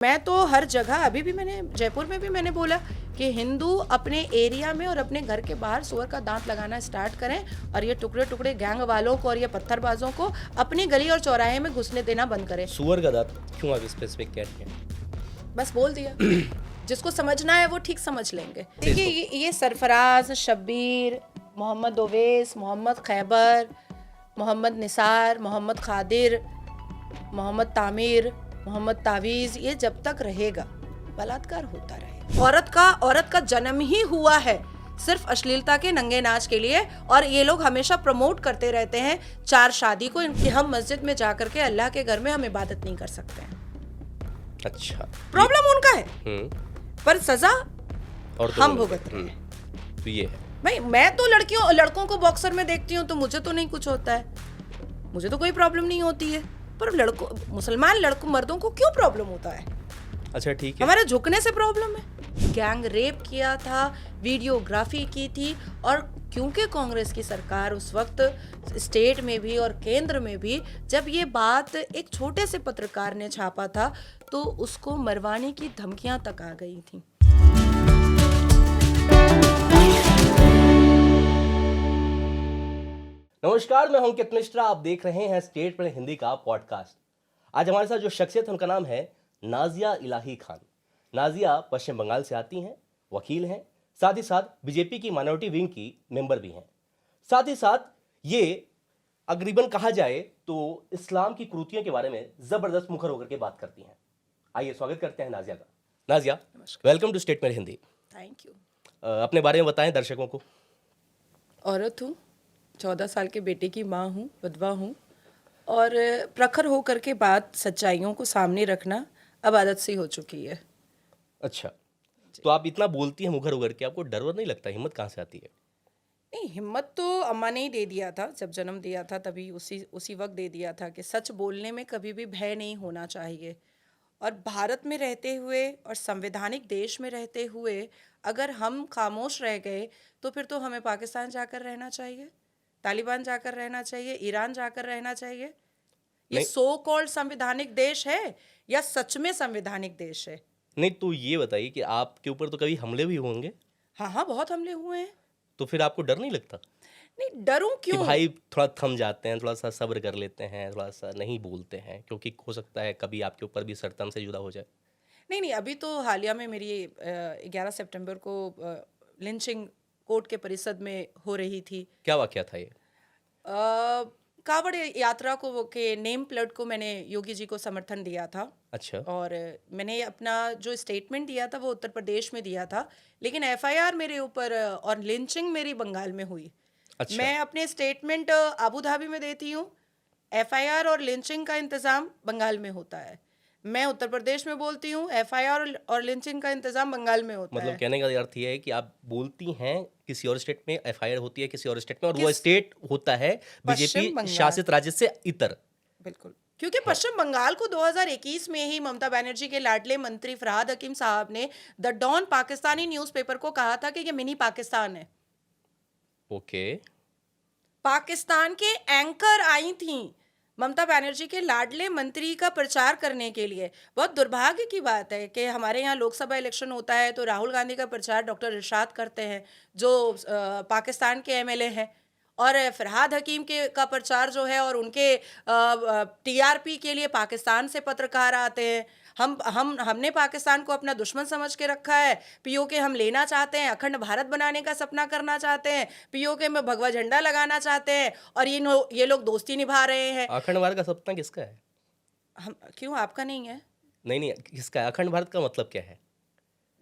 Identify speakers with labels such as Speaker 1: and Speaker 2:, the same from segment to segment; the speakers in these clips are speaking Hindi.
Speaker 1: मैं तो हर जगह, अभी भी मैंने जयपुर में भी मैंने बोला कि हिंदू अपने एरिया में और अपने घर के बाहर सुअर का दांत लगाना स्टार्ट करें और ये टुकड़े टुकड़े गैंग वालों को और ये पत्थरबाजों को अपनी गली और चौराहे में घुसने देना बंद करें।
Speaker 2: सुअर का दांत क्यों आप स्पेसिफिक कह रहे हैं?
Speaker 1: बस बोल दिया। जिसको समझना है वो ठीक समझ लेंगे। देखिए ये सरफराज, शब्बीर, मोहम्मद ओवैस, मोहम्मद खैबर, मोहम्मद निसार, मोहम्मद खादिर, मोहम्मद तामिर, मोहम्मद तावीज़, ये जब तक रहेगा बलात्कार होता रहेगा। औरत का जन्म ही हुआ है सिर्फ अश्लीलता के नंगे नाच के लिए, और ये लोग हमेशा प्रमोट करते रहते हैं चार शादी को कि हम मस्जिद में जाकर के अल्लाह के घर में हम इबादत नहीं कर सकते हैं।
Speaker 2: अच्छा,
Speaker 1: प्रॉब्लम उनका है पर सजा
Speaker 2: और
Speaker 1: हम भुगत रहे हैं।
Speaker 2: तो ये है
Speaker 1: भाई, मैं तो लड़कों को बॉक्सर में देखती हूँ तो मुझे तो नहीं कुछ होता है, मुझे तो कोई प्रॉब्लम नहीं होती है, पर मुसलमान मर्दों को क्यों प्रॉब्लम होता है?
Speaker 2: अच्छा ठीक है,
Speaker 1: हमारे झुकने से प्रॉब्लम है। गैंग रेप किया था, वीडियोग्राफी की थी, और क्योंकि कांग्रेस की सरकार उस वक्त स्टेट में भी और केंद्र में भी, जब ये बात एक छोटे से पत्रकार ने छापा था तो उसको मरवाने की धमकियां तक आ गई थी।
Speaker 2: नमस्कार, मैं हूं अंकित मिश्रा। आप देख रहे हैं स्टेट पर हिंदी का पॉडकास्ट। आज हमारे साथ जो शख्सियत है उनका नाम है नाजिया इलाही खान। नाजिया पश्चिम बंगाल से आती हैं, वकील हैं, साथ ही साथ बीजेपी की माइनॉरिटी विंग की मेंबर भी हैं। साथ ही साथ ये अगरीबन कहा जाए तो इस्लाम की कुरीतियों के बारे में जबरदस्त मुखर होकर के बात करती हैं। आइए स्वागत करते हैं नाजिया का। नाजिया, वेलकम टू स्टेट में हिंदी।
Speaker 1: Thank you.
Speaker 2: अपने बारे में बताएं दर्शकों को।
Speaker 1: औरत हूँ, 14 साल के बेटे की माँ हूँ, विधवा हूँ, और प्रखर होकर के बात सच्चाइयों को सामने रखना अब आदत सी हो चुकी है।
Speaker 2: अच्छा, तो आप इतना बोलती हैं मुखर होकर के, आपको डर वर नहीं लगता? हिम्मत कहाँ से आती है?
Speaker 1: नहीं, हिम्मत तो अम्मा ने ही दे दिया था, जब जन्म दिया था तभी उसी वक्त दे दिया था कि सच बोलने में कभी भी भय नहीं होना चाहिए। और भारत में रहते हुए और संवैधानिक देश में रहते हुए अगर हम खामोश रह गए तो फिर तो हमें पाकिस्तान जाकर रहना चाहिए, तालिबान जाकर रहना चाहिए, ईरान जाकर रहना चाहिए। ये सो कॉल्ड संवैधानिक देश है या सच में संवैधानिक देश है?
Speaker 2: नहीं, तो ये बताइए कि आपके ऊपर तो कभी हमले भी होंगे,
Speaker 1: हाँ हाँ, बहुत हमले हुए हैं।
Speaker 2: तो फिर आपको डर नहीं लगता
Speaker 1: नहीं, डरूं
Speaker 2: कि
Speaker 1: क्यों?
Speaker 2: भाई थोड़ा थम जाते हैं, थोड़ा सा सब्र कर लेते हैं, थोड़ा सा नहीं बोलते हैं, क्योंकि हो सकता है कभी आपके ऊपर भी सरतम से जुदा हो जाए?
Speaker 1: नहीं नहीं, अभी तो हालिया में मेरी 11 सितंबर को लिंचिंग कोर्ट के परिसर में हो रही थी।
Speaker 2: क्या वाकया था ये?
Speaker 1: कावड़ यात्रा को के नेम प्लेट को मैंने योगी जी को समर्थन दिया था।
Speaker 2: अच्छा,
Speaker 1: और मैंने अपना जो स्टेटमेंट दिया था वो उत्तर प्रदेश में दिया था, लेकिन एफआईआर मेरे ऊपर और लिंचिंग मेरी बंगाल में हुई।
Speaker 2: अच्छा,
Speaker 1: मैं अपने स्टेटमेंट अबू धाबी में देती हूँ, एफआईआर और लिंचिंग का इंतज़ाम बंगाल में होता है। मैं उत्तर प्रदेश में बोलती हूँ, एफआईआर और लिंचिंग का इंतज़ाम बंगाल में होता
Speaker 2: मतलब
Speaker 1: है।
Speaker 2: कहने का अर्थ ये है कि आप बोलती हैं किसी और स्टेट में एफआईआर होती है, किसी और स्टेट में, और वो स्टेट होता है
Speaker 1: पश्चिम
Speaker 2: बीजेपी
Speaker 1: बंगाल।
Speaker 2: शासित राज्य से इतर।
Speaker 1: बिल्कुल, क्योंकि पश्चिम बंगाल को 2021 में ही ममता बनर्जी के लाडले मंत्री फरहाद हकीम साहब ने द डॉन पाकिस्तानी न्यूज़पेपर को कहा था कि ये मिनी पाकिस्तान है।
Speaker 2: ओके,
Speaker 1: पाकिस्तान के एंकर आई थी ममता बनर्जी के लाडले मंत्री का प्रचार करने के लिए। बहुत दुर्भाग्य की बात है कि हमारे यहाँ लोकसभा इलेक्शन होता है तो राहुल गांधी का प्रचार डॉक्टर इरशाद करते हैं, जो पाकिस्तान के एमएलए हैं, और फरहाद हकीम के का प्रचार जो है और उनके टीआरपी के लिए पाकिस्तान से पत्रकार आते हैं। हमने पाकिस्तान को अपना दुश्मन समझ के रखा है। पीओके हम लेना चाहते हैं, अखंड भारत बनाने का सपना करना चाहते हैं, पीओके में भगवा झंडा लगाना चाहते हैं, और ये लोग दोस्ती निभा रहे हैं।
Speaker 2: अखंड भारत का सपना किसका है?
Speaker 1: हम क्यों, आपका नहीं है?
Speaker 2: नहीं नहीं, किसका है? अखंड भारत का मतलब क्या है?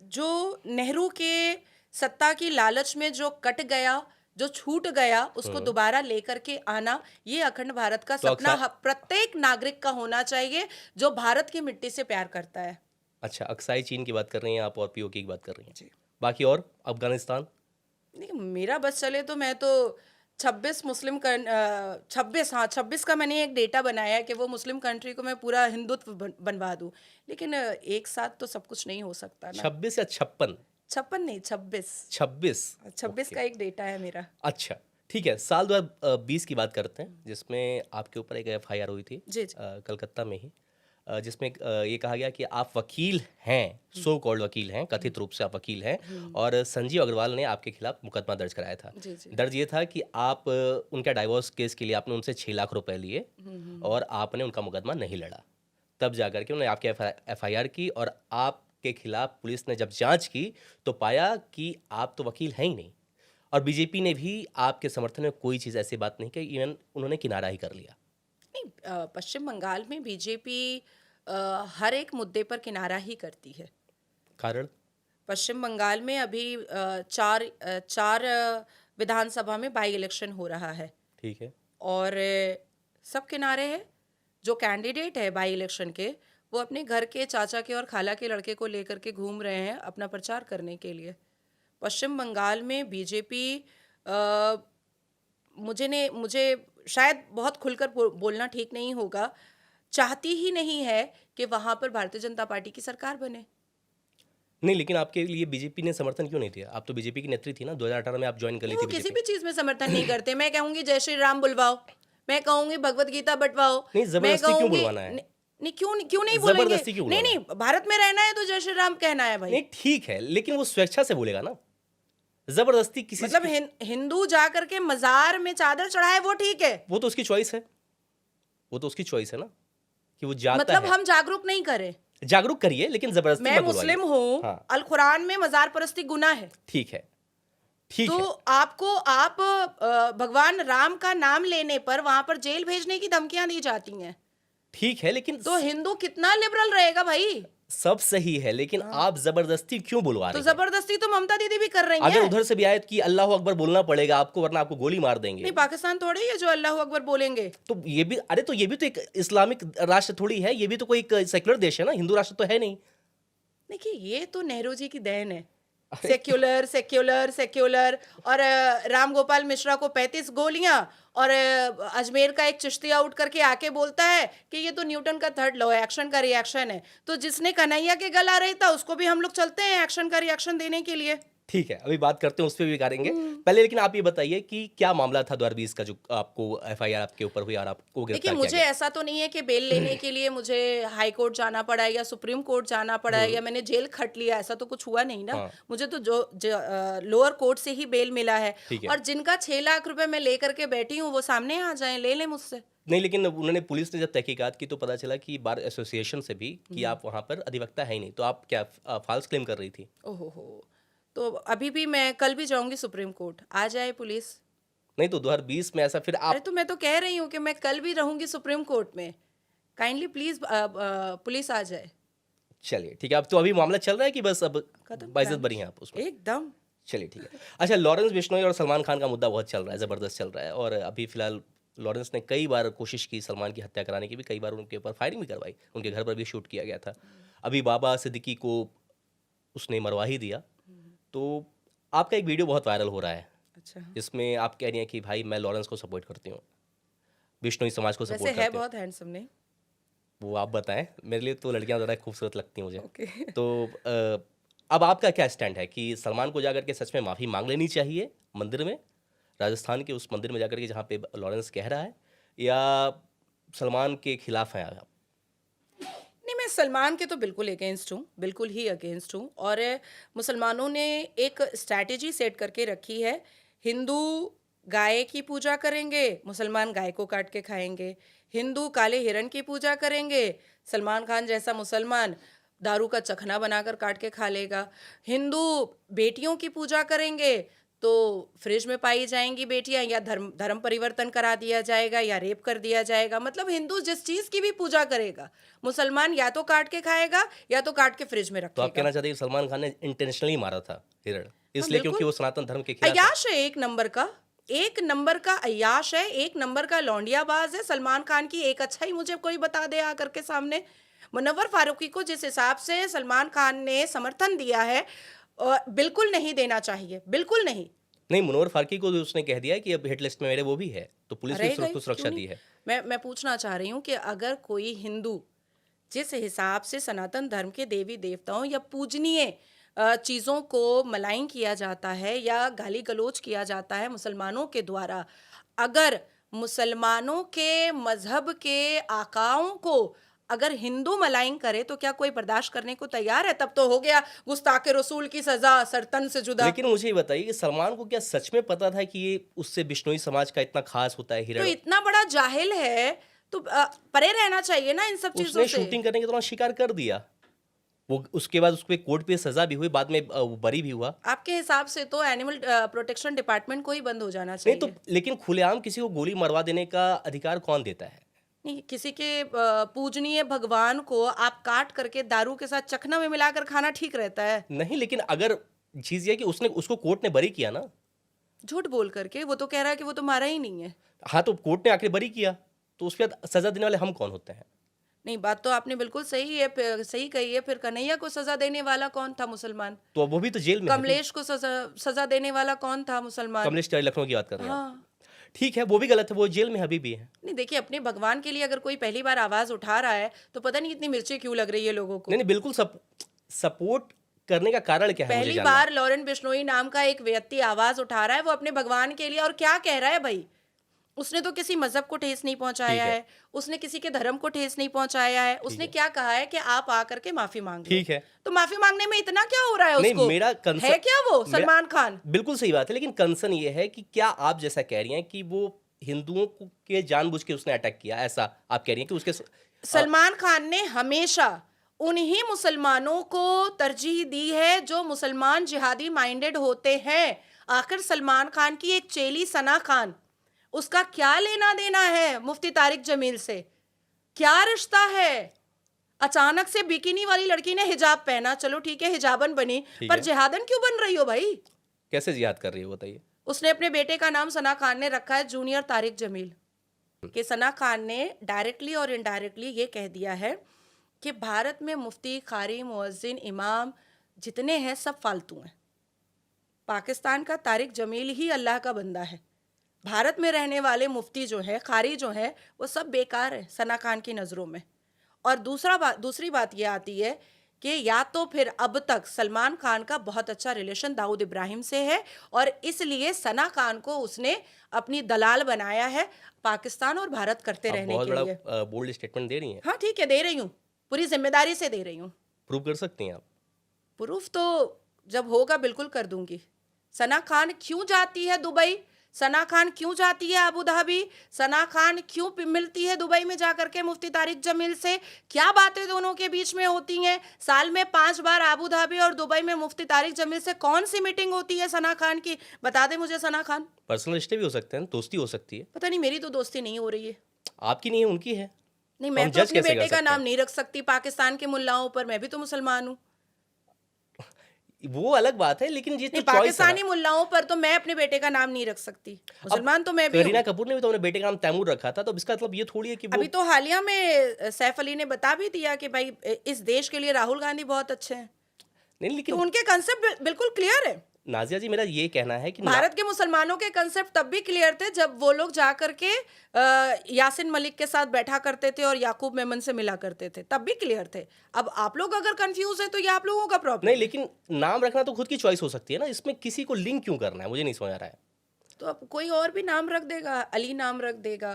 Speaker 1: जो नेहरू के सत्ता की लालच में जो कट गया, जो छूट गया, उसको दोबारा लेकर के आना, ये अखंड भारत का
Speaker 2: तो
Speaker 1: सपना प्रत्येक नागरिक का होना चाहिए जो भारत की मिट्टी से प्यार करता है।
Speaker 2: अच्छा, अक्साई चीन की बात कर रही हैं आप और पीओके की बात कर रही हैं
Speaker 1: जी।
Speaker 2: बाकी और अफगानिस्तान?
Speaker 1: नहीं, मेरा बस चले तो मैं तो 26 का मैंने एक डेटा बनाया है कि वो मुस्लिम कंट्री को मैं पूरा हिंदुत्व बनवा दूं, लेकिन एक साथ तो सब कुछ नहीं हो सकता ना।
Speaker 2: 26 या 56?
Speaker 1: 56 नहीं, 26।
Speaker 2: 26
Speaker 1: का एक डेटा है मेरा।
Speaker 2: अच्छा ठीक है, साल 2020 की बात करते हैं जिसमें आपके ऊपर एक एफआईआर हुई थी
Speaker 1: जी जी।
Speaker 2: कलकत्ता में ही। जिसमें ये कहा गया कि आप वकील हैं, सो कॉल्ड वकील हैं, कथित रूप से आप वकील हैं, और संजीव अग्रवाल ने आपके खिलाफ मुकदमा दर्ज कराया था।
Speaker 1: जी जी।
Speaker 2: दर्ज ये था कि आप उनका डाइवोर्स केस के लिए आपने उनसे 6 लाख रुपए लिए और आपने उनका मुकदमा नहीं लड़ा। तब जाकर के उन्होंने आपकी एफआईआर की और आपके खिलाफ पुलिस ने जब जांच की तो पाया कि आप तो वकील हैं ही नहीं, और बीजेपी ने भी आपके समर्थन में कोई चीज़ ऐसी बात नहीं कही, इवन उन्होंने किनारा ही कर लिया।
Speaker 1: नहीं, पश्चिम बंगाल में बीजेपी हर एक मुद्दे पर किनारा ही करती है।
Speaker 2: कारण?
Speaker 1: पश्चिम बंगाल में अभी चार विधानसभा में बाई इलेक्शन हो रहा है
Speaker 2: ठीक है।
Speaker 1: और सब किनारे हैं। जो कैंडिडेट है बाई इलेक्शन के, वो अपने घर के चाचा के और खाला के लड़के को लेकर के घूम रहे हैं अपना प्रचार करने के लिए। पश्चिम बंगाल में बीजेपी मुझे शायद बहुत खुलकर बोलना ठीक नहीं होगा, चाहती ही नहीं है कि वहां पर भारतीय जनता पार्टी की सरकार बने।
Speaker 2: नहीं, लेकिन आपके लिए बीजेपी ने समर्थन क्यों नहीं दिया? आप तो बीजेपी की नेत्री थी ना, 2018 में आप ज्वाइन कर ली
Speaker 1: नहीं,
Speaker 2: थी
Speaker 1: वो किसी
Speaker 2: बीजेपी।
Speaker 1: भी चीज में समर्थन नहीं करते। मैं कहूंगी जय श्री राम बुलवाओ, मैं कहूंगी भगवत गीता बंटवाओ,
Speaker 2: नहीं,
Speaker 1: मैं
Speaker 2: जबरदस्ती क्यों
Speaker 1: कहूंगी
Speaker 2: बुलवाना है?
Speaker 1: नहीं, क्यों नहीं बोलेंगे?
Speaker 2: जबरदस्ती क्यों
Speaker 1: नहीं
Speaker 2: बुलवाना
Speaker 1: नहीं, भारत में रहना है तो जय श्री राम कहना है भाई।
Speaker 2: नहीं, ठीक है, लेकिन वो स्वेच्छा से बोलेगा ना, जबरदस्ती किसी
Speaker 1: मतलब हिंदू जा करके मजार में चादर चढ़ाए वो ठीक है,
Speaker 2: वो तो उसकी चॉइस है, वो तो उसकी चॉइस है ना कि वो जाता
Speaker 1: मतलब
Speaker 2: है।
Speaker 1: हम जागरूक नहीं करें।
Speaker 2: जागरूक करिए, लेकिन जबरदस्ती
Speaker 1: मैं
Speaker 2: मत बुलवाइए।
Speaker 1: मुस्लिम हूँ,
Speaker 2: हाँ,
Speaker 1: अल कुरान में मजार परस्ती गुनाह है।
Speaker 2: ठीक है, ठीक
Speaker 1: तो
Speaker 2: है।
Speaker 1: आप भगवान राम का नाम लेने पर वहां पर जेल भेजने की धमकियां दी जाती हैं।
Speaker 2: ठीक है, लेकिन
Speaker 1: तो हिंदू कितना लिबरल रहेगा भाई?
Speaker 2: सब सही है, लेकिन आप जबरदस्ती क्यों बुलवा
Speaker 1: तो
Speaker 2: रहे हैं?
Speaker 1: जबरदस्ती तो ममता दीदी भी कर रही
Speaker 2: अगर
Speaker 1: हैं।
Speaker 2: उधर से भी आए कि अल्लाह अकबर बोलना पड़ेगा आपको, वरना आपको गोली मार देंगे।
Speaker 1: नहीं, पाकिस्तान थोड़ी है जो अल्लाह अकबर बोलेंगे।
Speaker 2: तो ये भी, अरे तो ये भी तो एक इस्लामिक राष्ट्र थोड़ी है, ये भी तो कोई एक सेक्युलर देश है ना, हिंदू राष्ट्र तो है नहीं।
Speaker 1: देखिए, ये तो नेहरू जी की देन है।
Speaker 2: अरे
Speaker 1: सेक्युलर सेक्युलर सेक्युलर। और राम गोपाल मिश्रा को 35 गोलियां, और अजमेर का एक चिश्तिया उठ करके आके बोलता है कि ये तो न्यूटन का थर्ड लॉ है, एक्शन का रिएक्शन है। तो जिसने कन्हैया के गला रही था उसको भी हम लोग चलते हैं एक्शन का रिएक्शन देने के लिए।
Speaker 2: ठीक है, अभी बात करते हैं, उस पर भी करेंगे। पहले लेकिन आप ये बताइए कि क्या मामला था 2020 का जो आपको एफआईआर आपके ऊपर हुई और आपको
Speaker 1: देखिए,
Speaker 2: गिरफ्तार किया
Speaker 1: मुझे
Speaker 2: गया?
Speaker 1: ऐसा तो नहीं है कि बेल लेने के लिए मुझे हाई कोर्ट जाना पड़ा है या सुप्रीम कोर्ट जाना पड़ा है या मैंने जेल खट लिया, ऐसा तो कुछ हुआ नहीं ना।
Speaker 2: हाँ।
Speaker 1: मुझे तो लोअर कोर्ट से ही बेल मिला है।
Speaker 2: ठीक है।
Speaker 1: और जिनका 6 लाख रुपए मैं लेकर के बैठी हूँ वो सामने आ जाएं, ले लें मुझसे।
Speaker 2: नहीं, लेकिन उन्होंने, पुलिस ने जब तहकीकात की तो पता चला कि बार एसोसिएशन से भी कि आप वहां पर अधिवक्ता है ही नहीं, तो आप क्या फॉल्स क्लेम कर रही थी?
Speaker 1: ओहो हो। तो अभी भी मैं कल भी जाऊंगी सुप्रीम कोर्ट, आ जाए पुलिस।
Speaker 2: नहीं, तो 2020 में ऐसा फिर
Speaker 1: अरे
Speaker 2: आप,
Speaker 1: तो मैं तो कह रही हूँ कि मैं कल भी रहूंगी सुप्रीम कोर्ट में। काइंडली प्लीज पुलिस आ जाए।
Speaker 2: चलिए ठीक है, अब तो अभी मामला चल रहा है कि बस अब
Speaker 1: खत्म,
Speaker 2: बाइज्जत बरी हैं आप उसमें?
Speaker 1: एकदम।
Speaker 2: चलिए ठीक है। अच्छा, लॉरेंस बिश्नोई और सलमान खान का मुद्दा बहुत चल रहा है, ज़बरदस्त चल रहा है, और अभी फिलहाल लॉरेंस ने कई बार कोशिश की सलमान की हत्या कराने की भी, कई बार उनके ऊपर फायरिंग भी करवाई, उनके घर पर भी शूट किया गया था। अभी बाबा सिद्दीकी को उसने मरवा ही दिया। तो आपका एक वीडियो बहुत वायरल हो रहा है,
Speaker 1: अच्छा,
Speaker 2: जिसमें आप कह रही हैं कि भाई मैं लॉरेंस को सपोर्ट करती हूँ, बिश्नोई समाज को
Speaker 1: वैसे
Speaker 2: सपोर्ट
Speaker 1: है
Speaker 2: करती हूँ।
Speaker 1: बहुत हैंडसम नहीं?
Speaker 2: वो आप बताएं, मेरे लिए तो लड़कियां ज़्यादा खूबसूरत लगती हैं मुझे।
Speaker 1: ओके।
Speaker 2: तो अब आपका क्या स्टैंड है कि सलमान को जाकर के सच में माफ़ी मांग लेनी चाहिए मंदिर में, राजस्थान के उस मंदिर में जाकर के जहाँ पे लॉरेंस कह रहा है, या सलमान के खिलाफ हैं आप?
Speaker 1: नहीं, मैं सलमान के तो बिल्कुल अगेंस्ट हूँ, बिल्कुल ही अगेंस्ट हूँ। और मुसलमानों ने एक स्ट्रैटेजी सेट करके रखी है। हिंदू गाय की पूजा करेंगे, मुसलमान गाय को काट के खाएंगे। हिंदू काले हिरण की पूजा करेंगे, सलमान खान जैसा मुसलमान दारू का चखना बनाकर काट के खा लेगा। हिंदू बेटियों की पूजा करेंगे तो फ्रिज में पाई जाएंगी बेटियां, या धर्म धर्म परिवर्तन करा दिया जाएगा या रेप कर दिया जाएगा। मतलब हिंदू जिस चीज की भी पूजा करेगा, मुसलमान या तो काट के खाएगा या तो काट के फ्रिज में
Speaker 2: तो आप
Speaker 1: रखेगा।
Speaker 2: कहना चाहते हैं कि सलमान खान ने इंटेंशनली मारा था हिरण,
Speaker 1: हाँ,
Speaker 2: इसलिए क्योंकि
Speaker 1: बिल्कुल।
Speaker 2: वो सनातन धर्म के खिलाफ है?
Speaker 1: अय्याश है, एक नंबर का अय्याश है, एक नंबर का लौंडियाबाज है। सलमान खान की एक अच्छा ही मुझे कोई बता दे आकर के सामने। मुनव्वर फारूकी को जिस हिसाब से सलमान खान ने समर्थन दिया है, बिल्कुल नहीं देना चाहिए, बिल्कुल नहीं।
Speaker 2: नहीं, मुनव्वर फारूकी को भी उसने कह दिया है कि अब हिट लिस्ट में मेरे वो भी है, तो पुलिस ने
Speaker 1: रहेगा ही,
Speaker 2: उसको
Speaker 1: क्यों
Speaker 2: सुरक्षा
Speaker 1: नहीं?
Speaker 2: दी है।
Speaker 1: मैं पूछना चाह रही हूँ कि अगर कोई हिंदू जिस हिसाब से सनातन धर्म के देवी देवताओं या पूजनीय चीज़ों को मलाइन किया जाता है या गाली गलौज किया जाता है मुसलमानों के द्वारा, अगर मुसलमानों के मजहब के आकाओं को अगर हिंदू मलाइन करे तो क्या कोई बर्दाश्त करने को तैयार है? तब तो हो गया गुस्ताखे रसूल की सजा, सरतन से जुदा।
Speaker 2: लेकिन मुझे ये बताइए कि सलमान को क्या सच में पता था कि ये उससे बिश्नोई समाज का इतना खास होता है
Speaker 1: तो
Speaker 2: हिरण?
Speaker 1: इतना बड़ा जाहिल है तो परे रहना चाहिए ना इन सब चीजों
Speaker 2: उसने
Speaker 1: से।
Speaker 2: शूटिंग करने के दौरान शिकार कर दिया। वो उसके बाद उसपे कोर्ट पे सजा भी हुई, बाद में वो बरी भी हुआ।
Speaker 1: आपके हिसाब से तो एनिमल प्रोटेक्शन डिपार्टमेंट को ही बंद हो जाना
Speaker 2: नहीं तो
Speaker 1: चाहिए।
Speaker 2: लेकिन खुलेआम किसी को गोली मरवा देने का अधिकार कौन देता है?
Speaker 1: नहीं, किसी के पूजनीय भगवान को आप काट करके दारू के साथ चखना में मिलाकर खाना ठीक रहता है?
Speaker 2: नहीं, लेकिन अगर चीज ये है कि उसने उसको कोर्ट ने बरी किया ना।
Speaker 1: झूठ बोल करके वो तो कह रहा है कि वो तो मारा ही नहीं है।
Speaker 2: हाँ, तो कोर्ट ने आखिर बरी किया, तो उसके बाद सजा देने वाले हम कौन होते हैं?
Speaker 1: नहीं, बात तो आपने बिल्कुल सही है, सही कही है। फिर कन्हैया को सजा देने वाला कौन था? मुसलमान।
Speaker 2: तो अब वो भी तो जेल में है।
Speaker 1: कमलेश को सजा देने वाला कौन था? मुसलमान।
Speaker 2: कमलेश तिवारी लखनऊ की बात कर रहे हैं आप।
Speaker 1: हाँ।
Speaker 2: ठीक है, वो भी गलत है, वो जेल में अभी भी है।
Speaker 1: नहीं, देखिए, अपने भगवान के लिए अगर कोई पहली बार आवाज उठा रहा है तो पता नहीं इतनी मिर्ची क्यों लग रही है लोगों को।
Speaker 2: नहीं नहीं, बिल्कुल सपोर्ट करने का कारण क्या है मुझे
Speaker 1: पहली
Speaker 2: जानना है।
Speaker 1: बार लॉरेन बिश्नोई नाम का एक व्यक्ति आवाज उठा रहा है, वो अपने भगवान के लिए। और क्या कह रहा है भाई? उसने तो किसी मजहब को ठेस नहीं पहुंचाया
Speaker 2: ठीक है।
Speaker 1: है, उसने किसी के धर्म को ठेस नहीं पहुंचाया है। उसने
Speaker 2: है।
Speaker 1: क्या कहा है कि आप आकर के माफी मांग लो।
Speaker 2: ठीक है।
Speaker 1: तो माफी मांगने में इतना क्या हो रहा है
Speaker 2: नहीं,
Speaker 1: उसको?
Speaker 2: मेरा कंसर्न
Speaker 1: है क्या वो सलमान खान?
Speaker 2: बिल्कुल सही बात है, लेकिन कंसर्न ये है कि क्या आप जैसा कह रही हैं कि वो हिंदुओं के जानबूझ के उसने अटैक किया, ऐसा आप कह रही हैं कि उसके
Speaker 1: सलमान खान ने हमेशा उन्हीं मुसलमानों को तरजीह दी है जो मुसलमान जिहादी माइंडेड होते हैं। आखिर सलमान खान की एक चेली सना खान, उसका क्या लेना देना है मुफ्ती तारिक जमील से? क्या रिश्ता है? अचानक से बिकिनी वाली लड़की ने हिजाब पहना, चलो ठीक है, हिजाबन बनी,
Speaker 2: ठीक
Speaker 1: पर
Speaker 2: है।
Speaker 1: जिहादन क्यों बन रही हो भाई?
Speaker 2: कैसे जिहाद कर रही है बताइए?
Speaker 1: उसने अपने बेटे का नाम सना खान ने रखा है जूनियर तारिक जमील। कि सना खान ने डायरेक्टली और इनडायरेक्टली ये कह दिया है कि भारत में मुफ्ती, कारी, मुअज्जिन, इमाम जितने हैं सब फालतू हैं। पाकिस्तान का तारिक जमील ही अल्लाह का बंदा है। भारत में रहने वाले मुफ्ती जो है, कारी जो है, वो सब बेकार है सना खान की नज़रों में। और दूसरी बात ये आती है कि या तो फिर अब तक सलमान खान का बहुत अच्छा रिलेशन दाऊद इब्राहिम से है और इसलिए सना खान को उसने अपनी दलाल बनाया है पाकिस्तान और भारत करते
Speaker 2: आप
Speaker 1: रहने
Speaker 2: बहुत
Speaker 1: के
Speaker 2: बड़ा
Speaker 1: लिए।
Speaker 2: बोल्ड स्टेटमेंट दे रही हैं।
Speaker 1: हाँ ठीक है, दे रही हूँ, पूरी जिम्मेदारी से दे रही हूँ।
Speaker 2: प्रूव कर सकती हैं आप?
Speaker 1: प्रूफ तो जब होगा बिल्कुल कर दूंगी। सना खान क्यों जाती है दुबई? सना खान क्यों जाती है अबू धाबी? सना खान क्यों मिलती है दुबई में जाकर के मुफ्ती तारिक जमील से? क्या बातें दोनों के बीच में होती हैं? साल में 5 बार अबू धाबी और दुबई में मुफ्ती तारिक जमील से कौन सी मीटिंग होती है सना खान की? बता दे मुझे सना खान।
Speaker 2: पर्सनल रिश्ते भी हो सकते हैं, दोस्ती हो सकती है।
Speaker 1: पता नहीं, मेरी तो दोस्ती नहीं हो रही है।
Speaker 2: आपकी नहीं है, उनकी है।
Speaker 1: नहीं,
Speaker 2: तो
Speaker 1: मैं
Speaker 2: हम
Speaker 1: तो
Speaker 2: जज
Speaker 1: अपने
Speaker 2: कैसे कर
Speaker 1: बेटे का
Speaker 2: सकते
Speaker 1: नाम
Speaker 2: हैं?
Speaker 1: नहीं रख सकती पाकिस्तान के मुल्लाओं पर। मैं भी तो मुसलमान हूँ।
Speaker 2: वो अलग बात है, लेकिन ये तो
Speaker 1: नहीं,
Speaker 2: चॉइस है
Speaker 1: पाकिस्तानी
Speaker 2: ना।
Speaker 1: मुल्लाओं पर तो मैं अपने बेटे का नाम नहीं रख सकती। मुसलमान तो मैं भी
Speaker 2: करीना
Speaker 1: हूँ।
Speaker 2: कपूर ने भी तो अपने बेटे का नाम तैमूर रखा था, तो अब इसका मतलब ये थोड़ी है कि वो
Speaker 1: अभी तो हालिया में सैफ अली ने बता भी दिया कि भाई इस देश के लिए राहुल गांधी बहुत अच्छे हैं।
Speaker 2: नहीं।
Speaker 1: तो
Speaker 2: लेकिन
Speaker 1: उनके कंसेप्ट बिल्कुल क्लियर है।
Speaker 2: नाजिया जी, मेरा ये कहना है कि
Speaker 1: भारत के मुसलमानों के कंसेप्ट तब भी क्लियर थे जब वो लोग जा करके यासिन मलिक के साथ बैठा करते थे और याकूब मेमन से मिला करते थे, तब भी क्लियर थे। अब आप लोग अगर कंफ्यूज है तो ये आप लोगों का प्रॉब्लम
Speaker 2: नहीं,
Speaker 1: है।
Speaker 2: लेकिन नाम रखना तो खुद की चॉइस हो सकती है ना, इसमें किसी को लिंक क्यों करना है, मुझे नहीं समझ आ रहा है।
Speaker 1: तो अब कोई और भी नाम रख देगा, अली नाम रख देगा,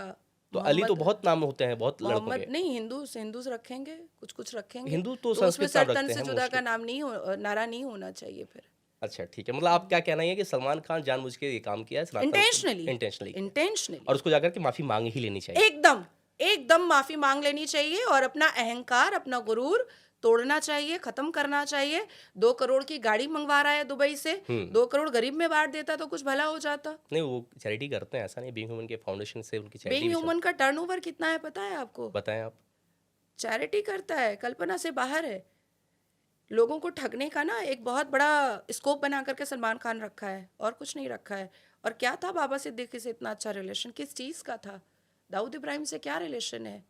Speaker 2: तो अली तो
Speaker 1: मोहम्मद
Speaker 2: बहुत नाम होते हैं, बहुत लड़कों
Speaker 1: मोहम्मद
Speaker 2: के।
Speaker 1: नहीं, हिंदूज रखेंगे, कुछ रखेंगे।
Speaker 2: हिंदू तो
Speaker 1: उसमें
Speaker 2: संस्कृत नाम
Speaker 1: सरतन
Speaker 2: रखते
Speaker 1: से
Speaker 2: हैं
Speaker 1: जुदा का
Speaker 2: मोस्टली।
Speaker 1: नाम नहीं नारा नहीं होना चाहिए फिर।
Speaker 2: अच्छा ठीक है, मतलब आप क्या कहना है कि सलमान खान जानबूझ के ये काम किया है,
Speaker 1: इंटेंशनली
Speaker 2: इंटेंशनली,
Speaker 1: इंटेंशनली
Speaker 2: और उसको जाकर के माफी मांग ही लेनी चाहिए।
Speaker 1: एकदम एकदम माफी मांग लेनी चाहिए और अपना अहंकार, अपना गुरूर तोड़ना चाहिए, खत्म करना चाहिए। 2 करोड़ की गाड़ी मंगवा रहा है दुबई से, 2 करोड़ गरीब में बांट देता तो कुछ भला हो जाता।
Speaker 2: नहीं, वो चैरिटी करते हैं, ऐसा नहीं, बीइंग ह्यूमन के फाउंडेशन से उनकी चैरिटी
Speaker 1: बीइंग
Speaker 2: भी
Speaker 1: ह्यूमन का टर्नओवर कितना है पता है आपको?
Speaker 2: बताएं आप।
Speaker 1: चैरिटी करता है, कल्पना से बाहर है। लोगों को ठगने का ना एक बहुत बड़ा स्कोप बना करके सलमान खान रखा है और कुछ नहीं रखा है। और क्या था बाबा सिद्दीकी से इतना अच्छा रिलेशन? किस चीज़ का था? दाऊद इब्राहिम से क्या रिलेशन है?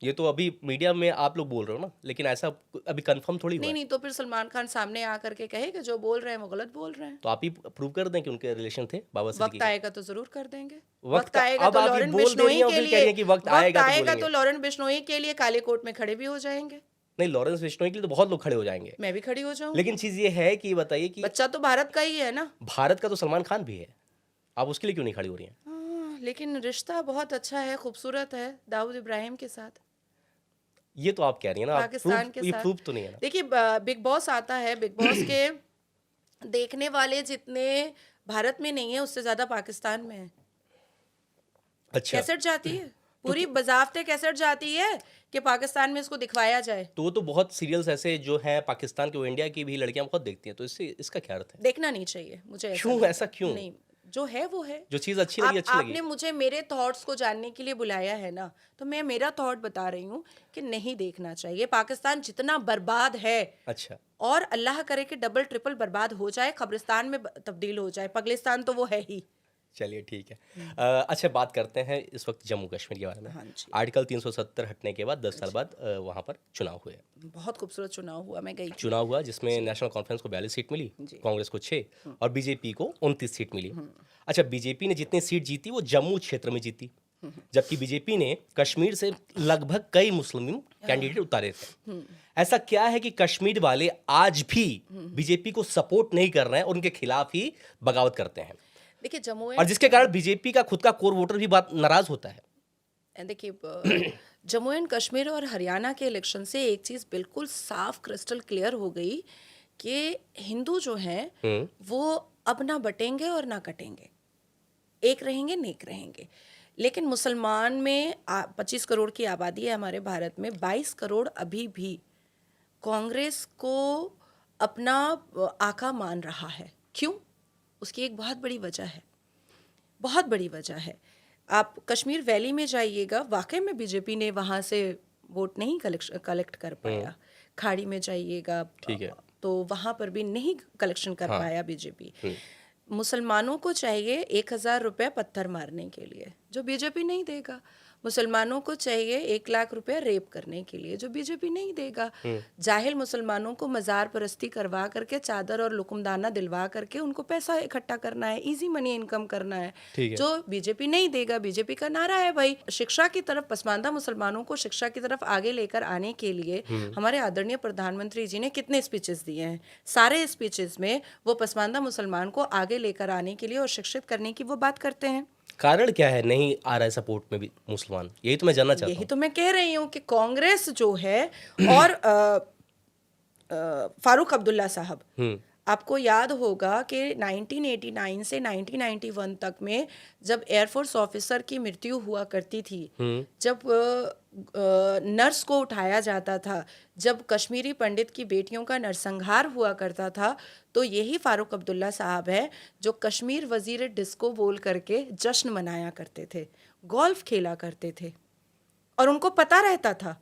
Speaker 2: ये तो अभी मीडिया में आप लोग बोल रहे हो ना, लेकिन ऐसा अभी कंफर्म थोड़ी हुआ
Speaker 1: नहीं
Speaker 2: है।
Speaker 1: नहीं, तो फिर सलमान खान सामने आकर के कहे कि जो बोल रहे हैं वो गलत बोल रहे हैं।
Speaker 2: तो आप ही प्रूव कर दें कि उनके रिलेशन थे बाबा सिद्दीकी
Speaker 1: वक्त
Speaker 2: के।
Speaker 1: आएगा तो जरूर कर देंगे।
Speaker 2: वक्त
Speaker 1: वक्त आएगा
Speaker 2: अब
Speaker 1: तो
Speaker 2: आप ये
Speaker 1: लॉरेन
Speaker 2: बोल दे रही
Speaker 1: बिश्नोई
Speaker 2: हैं और
Speaker 1: के
Speaker 2: फिर कह रही
Speaker 1: लिए,
Speaker 2: हैं कि वक्त आएगा तो
Speaker 1: आएगा
Speaker 2: बोलेंगे।
Speaker 1: तो लॉरेन बिश्नोई के लिए काले कोर्ट में खड़े भी हो जाएंगे।
Speaker 2: नहीं, लॉरेंस बिश्नोई के लिए तो बहुत लोग खड़े हो जाएंगे,
Speaker 1: मैं भी खड़ी हो जाऊंगी।
Speaker 2: लेकिन चीज ये है कि बताइए कि
Speaker 1: बच्चा तो भारत का ही है ना।
Speaker 2: भारत का तो सलमान खान भी है, आप उसके लिए क्यों नहीं खड़ी हो रही हैं?
Speaker 1: हाँ, लेकिन रिश्ता बहुत अच्छा है, खूबसूरत है दाऊद इब्राहिम के साथ।
Speaker 2: ये तो आप कह रही है ना, आप
Speaker 1: पाकिस्तान के
Speaker 2: ये
Speaker 1: साथ।
Speaker 2: प्रूफ तो नहीं है ना।
Speaker 1: देखिए बिग बॉस आता है, बिग बॉस के देखने वाले जितने भारत में नहीं है उससे ज्यादा पाकिस्तान में है।
Speaker 2: अच्छा,
Speaker 1: कैसेट जाती है, पूरी बजावते कैसेट जाती है कि पाकिस्तान में इसको दिखवाया जाए।
Speaker 2: तो वो तो बहुत सीरियल्स ऐसे जो हैं पाकिस्तान के, वो इंडिया की भी लड़कियां बहुत देखती हैं, तो इससे इसका क्या अर्थ है?
Speaker 1: देखना नहीं चाहिए, मुझे ऐसा
Speaker 2: क्यों,
Speaker 1: लगता
Speaker 2: ऐसा
Speaker 1: है।
Speaker 2: क्यों?
Speaker 1: नहीं, जो है वो है।
Speaker 2: जो चीज़ अच्छी लगी, अच्छी लगी।
Speaker 1: आपने मुझे मेरे थॉट्स को जानने के लिए बुलाया है ना, तो मैं मेरा थॉट बता रही हूँ कि नहीं देखना चाहिए। पाकिस्तान जितना बर्बाद है,
Speaker 2: अच्छा,
Speaker 1: और अल्लाह करे कि डबल ट्रिपल बर्बाद हो जाए, कब्रिस्तान में तब्दील हो जाए। पगलिस्तान तो वो है ही।
Speaker 2: चलिए ठीक है। अच्छा, बात करते हैं इस वक्त जम्मू कश्मीर के बारे में।
Speaker 1: हाँ जी,
Speaker 2: आर्टिकल 370 हटने के बाद 10 साल बाद वहाँ पर चुनाव हुए।
Speaker 1: बहुत खूबसूरत चुनाव हुआ, मैं गई थी।
Speaker 2: चुनाव हुआ जिसमें नेशनल कॉन्फ्रेंस को 42 सीट मिली,
Speaker 1: जी।
Speaker 2: कांग्रेस को 6 और बीजेपी को 29 सीट मिली। अच्छा, बीजेपी ने जितनी सीट जीती वो जम्मू क्षेत्र में जीती, जबकि बीजेपी ने कश्मीर से लगभग कई मुस्लिम कैंडिडेट उतारे थे। ऐसा क्या है कि कश्मीर वाले आज भी बीजेपी को सपोर्ट नहीं कर रहे हैं और उनके खिलाफ ही बगावत करते हैं,
Speaker 1: देखिए जम्मू
Speaker 2: और जिसके कारण बीजेपी का खुद का कोर वोटर भी बात नाराज होता है?
Speaker 1: देखिए जम्मू एंड कश्मीर और हरियाणा के इलेक्शन से एक चीज़ बिल्कुल साफ क्रिस्टल क्लियर हो गई कि हिंदू जो हैं वो अब ना बटेंगे और ना कटेंगे, एक रहेंगे नेक रहेंगे। लेकिन मुसलमान में 25 करोड़ की आबादी है हमारे भारत में, 22 करोड़ अभी भी कांग्रेस को अपना आका मान रहा है। क्यों? उसकी एक बहुत बड़ी वजह है, बहुत बड़ी वजह है। आप कश्मीर वैली में जाइएगा, वाकई में बीजेपी ने वहाँ से वोट नहीं कलेक्ट कर पाया। खाड़ी में जाइएगा,
Speaker 2: ठीक है।
Speaker 1: तो वहाँ पर भी नहीं कलेक्शन कर पाया बीजेपी। मुसलमानों को चाहिए 1,000 रुपये पत्थर मारने के लिए, जो बीजेपी नहीं देगा। मुसलमानों को चाहिए 1 लाख रुपए रेप करने के लिए, जो बीजेपी नहीं देगा। जाहिल मुसलमानों को मज़ार परस्ती करवा करके, चादर और लुकुमदाना दिलवा करके उनको पैसा इकट्ठा करना है, इजी मनी इनकम करना है,
Speaker 2: ठीक है।
Speaker 1: जो बीजेपी नहीं देगा। बीजेपी का नारा है भाई शिक्षा की तरफ, पसमानदा मुसलमानों को शिक्षा की तरफ आगे लेकर आने के लिए हमारे आदरणीय प्रधानमंत्री जी ने कितने स्पीचेस दिए हैं। सारे स्पीचेस में वो पसमानदा मुसलमान को आगे लेकर आने के लिए और शिक्षित करने की वो बात करते हैं।
Speaker 2: कारण क्या है नहीं आ रहा है सपोर्ट में भी मुसलमान? यही तो मैं जानना चाहता
Speaker 1: यही
Speaker 2: हूँ।
Speaker 1: तो मैं कह रही हूँ कि कांग्रेस जो है और फारूक अब्दुल्ला साहब, आपको याद होगा कि 1989 से 1991 तक में जब एयरफोर्स ऑफिसर की मृत्यु हुआ करती थी, जब नर्स को उठाया जाता था, जब कश्मीरी पंडित की बेटियों का नरसंहार हुआ करता था, तो यही फारूक अब्दुल्ला साहब है जो कश्मीर वजीर डिस्को बोल करके जश्न मनाया करते थे, गोल्फ खेला करते थे। और उनको पता रहता था,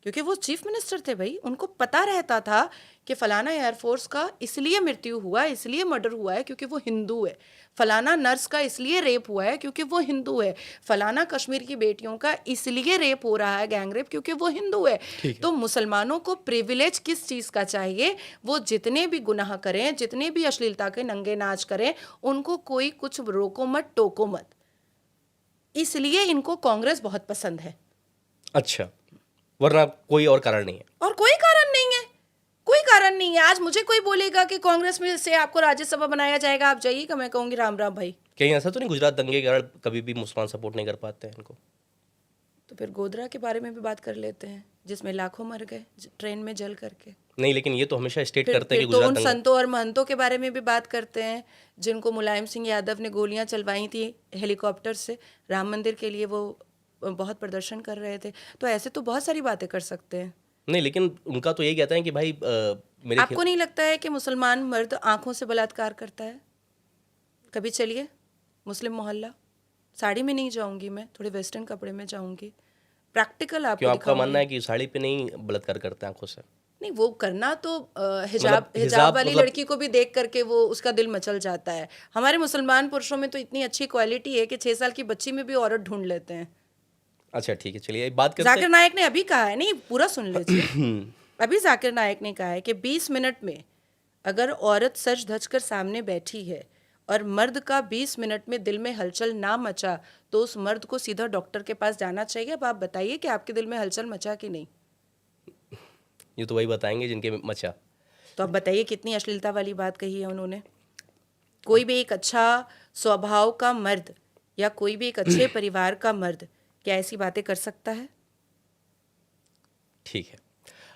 Speaker 1: क्योंकि वो चीफ मिनिस्टर थे भाई, उनको पता रहता था कि फलाना एयरफोर्स का इसलिए मृत्यु हुआ, इसलिए मर्डर हुआ है क्योंकि वो हिंदू है। फलाना नर्स का इसलिए रेप हुआ है क्योंकि वो हिंदू है। फलाना कश्मीर की बेटियों का इसलिए रेप हो रहा है, गैंग रेप, क्योंकि वो हिंदू है। तो मुसलमानों को प्रिविलेज किस चीज़ का चाहिए? वो जितने भी गुनाह करें, जितने भी अश्लीलता के नंगे नाच करें, उनको कोई कुछ रोको मत, टोको मत। इसलिए इनको कांग्रेस बहुत पसंद है।
Speaker 2: अच्छा, वरना कोई और कारण नहीं है?
Speaker 1: और कोई कारण नहीं है, कोई कारण नहीं है। आज मुझे कोई बोलेगा कि कांग्रेस में से आपको राज्यसभा बनाया जाएगा, आप जाइएगा, मैं कहूंगी राम राम भाई।
Speaker 2: कहीं ऐसा तो नहीं गुजरात दंगे के कारण कभी भी मुसलमान सपोर्ट नहीं कर पाते हैं इनको?
Speaker 1: तो फिर गोधरा के बारे में भी बात कर लेते हैं, जिसमें लाखों मर गए ट्रेन में जल करके।
Speaker 2: नहीं, लेकिन ये तो हमेशा स्टेट
Speaker 1: फिर
Speaker 2: करते हैं कि
Speaker 1: तो
Speaker 2: गुजरात
Speaker 1: उन
Speaker 2: दंगा।
Speaker 1: संतों और महंतों के बारे में भी बात करते हैं जिनको मुलायम सिंह यादव ने गोलियां चलवाई थी हेलीकॉप्टर से, राम मंदिर के लिए वो बहुत प्रदर्शन कर रहे थे। तो ऐसे तो बहुत सारी बातें कर सकते हैं।
Speaker 2: नहीं, लेकिन उनका तो यही कहता है कि भाई मेरे
Speaker 1: आपको नहीं लगता है कि मुसलमान मर्द आंखों से बलात्कार करता है? कभी चलिए मुस्लिम मोहल्ला, साड़ी में नहीं जाऊंगी मैं, थोड़े वेस्टर्न कपड़े में जाऊंगी, प्रैक्टिकल आपको
Speaker 2: क्यों आपका मानना
Speaker 1: दिखाऊंगी।
Speaker 2: है कि साड़ी पे नहीं बलात्कार करते आंखों से?
Speaker 1: नहीं, वो करना तो हिजाब
Speaker 2: हिजाब
Speaker 1: वाली
Speaker 2: मतलब-
Speaker 1: लड़की को भी देख करके वो उसका दिल मचल जाता है। हमारे मुसलमान पुरुषों में तो इतनी अच्छी क्वालिटी है कि 6 साल की बच्ची में भी औरत ढूंढ लेते हैं।
Speaker 2: अच्छा ठीक है, चलिए बात करते
Speaker 1: जाकिर नायक ने अभी कहा है, नहीं पूरा सुन लीजिए, अभी जाकिर नायक ने कहा है कि 20 मिनट में अगर औरत सज धज कर सामने बैठी है और मर्द का 20 मिनट में दिल में हलचल ना मचा, तो उस मर्द को सीधा डॉक्टर के पास जाना चाहिए। अब आप बताइए कि आपके दिल में हलचल मचा कि नहीं?
Speaker 2: ये तो वही बताएंगे जिनके मचा।
Speaker 1: तो अब बताइए कितनी अश्लीलता वाली बात कही है उन्होंने। कोई भी एक अच्छा स्वभाव का मर्द या कोई भी एक अच्छे परिवार का मर्द क्या ऐसी बातें कर सकता है?
Speaker 2: ठीक है।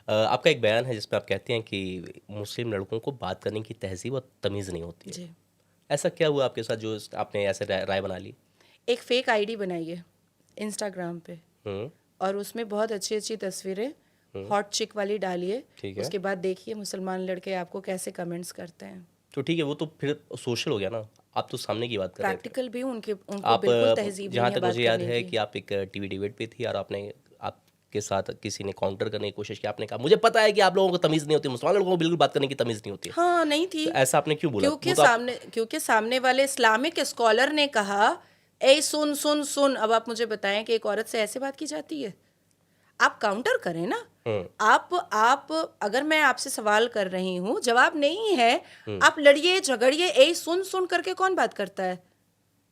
Speaker 2: आपका एक बयान है जिसमें आप कहते हैं कि मुस्लिम लड़कों को बात करने की तहज़ीब और तमीज़ नहीं होती है।
Speaker 1: जी।
Speaker 2: ऐसा क्या हुआ आपके साथ जो आपने ऐसे राय बना ली?
Speaker 1: एक फेक आईडी बनाई है इंस्टाग्राम पे
Speaker 2: हम्म।
Speaker 1: और उसमें बहुत अच्छी अच्छी तस्वीरें हॉट चिक वाली डालिए।
Speaker 2: ठीक है।
Speaker 1: उसके बाद देखिए मुसलमान लड़के आपको कैसे कमेंट्स करते हैं।
Speaker 2: तो ठीक है, वो तो फिर सोशल हो गया ना। आप तो सामने की बात कर रहे थे।
Speaker 1: प्रैक्टिकल भी उनको
Speaker 2: आप
Speaker 1: बिल्कुल तहजीब
Speaker 2: जहाँ
Speaker 1: नहीं है
Speaker 2: तक
Speaker 1: बात
Speaker 2: मुझे याद
Speaker 1: करने
Speaker 2: है
Speaker 1: की।
Speaker 2: कि आप एक टीवी डिबेट पे थी और आपके साथ किसी ने काउंटर करने की कोशिश की। आपने कहा मुझे पता है कि आप लोगों को तमीज़ नहीं होती, मुसलमान लोगों को बिल्कुल बात करने की तमीज़ नहीं होती है।
Speaker 1: हाँ, नहीं थी।
Speaker 2: तो ऐसा आपने क्यों बोला? वो तो आप
Speaker 1: क्योंकि सामने वाले इस्लामिक स्कॉलर ने कहा, ए सुन सुन सुन। अब आप मुझे बताएं कि एक औरत से ऐसे बात की जाती है? आप काउंटर करें ना। आप अगर मैं आपसे सवाल कर रही हूँ, जवाब नहीं है, आप लड़िए झगड़िए। ए सुन सुन करके कौन बात करता है?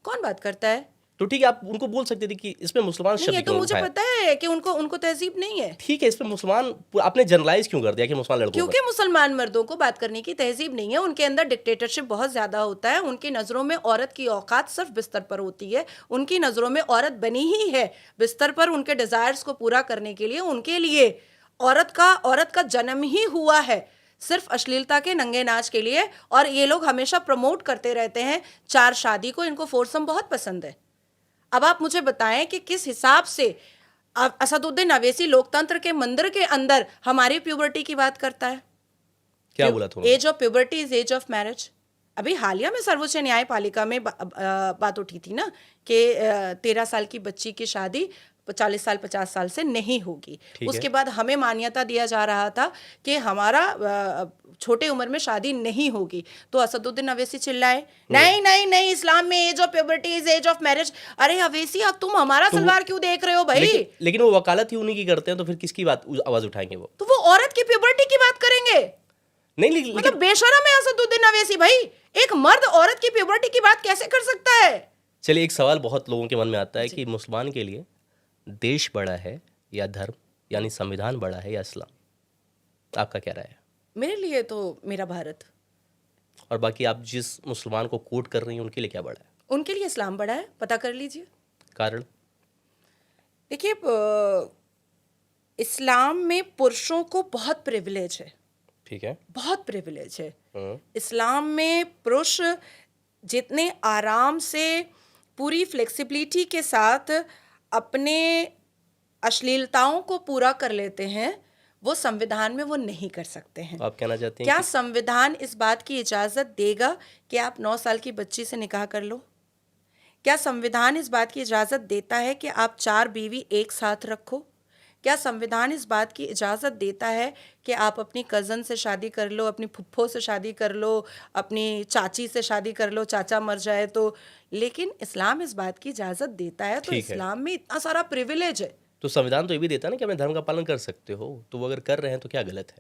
Speaker 1: कौन बात करता है?
Speaker 2: तो ठीक है, आप उनको बोल सकते थे कि इसमें मुसलमान
Speaker 1: नहीं,
Speaker 2: शब्द
Speaker 1: ये तो
Speaker 2: क्यों
Speaker 1: मुझे
Speaker 2: उठाया?
Speaker 1: पता है कि उनको तहजीब नहीं है।
Speaker 2: ठीक है, इसमें मुसलमान आपने जनरलाइज क्यों कर दिया कि मुसलमान लड़कों
Speaker 1: क्योंकि मुसलमान मर्दों को बात करने की तहजीब नहीं है। उनके अंदर डिक्टेटरशिप बहुत ज्यादा होता है। उनकी नजरों में औरत की औकात सिर्फ बिस्तर पर होती है। उनकी नजरों में औरत बनी ही है बिस्तर पर उनके डिजायर्स को पूरा करने के लिए। उनके लिए औरत का जन्म ही हुआ है सिर्फ अश्लीलता के नंगे नाच के लिए। और ये लोग हमेशा प्रमोट करते रहते हैं चार शादी को। इनको फोरसम बहुत पसंद है। अब आप मुझे बताएं कि किस हिसाब से असदुद्दीन अवैसी लोकतंत्र के मंदिर के अंदर हमारी प्यूबर्टी की बात करता है।
Speaker 2: क्या बोला था उन्होंने?
Speaker 1: Age of puberty is age of marriage. अभी हालिया में सर्वोच्च न्यायपालिका में बात उठी थी ना कि 13 साल की बच्ची की शादी 40 साल 50 साल से नहीं होगी। उसके बाद हमें मान्यता दिया जा रहा था कि हमारा छोटे उम्र में शादी नहीं होगी। तो असदुद्दीन अवैसी चिल्लाए, नहीं नहीं नहीं, इस्लाम में age of puberty is age of marriage. अरे अवैसी, अब तुम हमारा सलवार क्यों देख रहे हो भाई?
Speaker 2: लेकिन वो वकालत ही उन्हीं की करते हैं, तो फिर किसकी बात आवाज उठाएंगे वो?
Speaker 1: तो वो औरत की प्यूबर्टी की बात करेंगे?
Speaker 2: नहीं,
Speaker 1: मतलब बेशरम है असदुद्दीन अवैसी भाई। एक मर्द औरत की प्यूबर्टी की बात कैसे कर सकता है?
Speaker 2: चलिए, एक सवाल बहुत लोगों के मन में आता है कि मुसलमान के लिए देश बड़ा है या धर्म, यानी संविधान बड़ा है या इस्लाम? आपका क्या राय है?
Speaker 1: मेरे लिए तो मेरा भारत।
Speaker 2: और बाकी आप जिस मुसलमान को कोट कर रही हैं उनके लिए क्या बड़ा है?
Speaker 1: उनके लिए इस्लाम बड़ा है। पता कर लीजिए।
Speaker 2: कारण?
Speaker 1: देखिए, इस्लाम में पुरुषों को बहुत प्रिविलेज है।
Speaker 2: ठीक है।
Speaker 1: बहुत प्रिविलेज है। इस्लाम में पुरुष जितने आराम से पूरी फ्लेक्सिबिलिटी के साथ अपने अश्लीलताओं को पूरा कर लेते हैं, वो संविधान में वो नहीं कर सकते हैं।
Speaker 2: आप कहना चाहते हैं
Speaker 1: क्या संविधान इस बात की इजाज़त देगा कि आप 9 साल की बच्ची से निकाह कर लो? क्या संविधान इस बात की इजाज़त देता है कि आप 4 बीवी एक साथ रखो? क्या संविधान इस बात की इजाज़त देता है कि आप अपनी कज़न से शादी कर लो, अपनी फुफ्फो से शादी कर लो, अपनी चाची से शादी कर लो, चाचा मर जाए तो? लेकिन इस्लाम इस बात की इजाज़त देता है। तो इस्लाम में इतना सारा प्रिविलेज है।
Speaker 2: तो संविधान तो ये भी देता है ना कि अपने धर्म का पालन कर सकते हो, तो वो अगर कर रहे हैं तो क्या गलत है?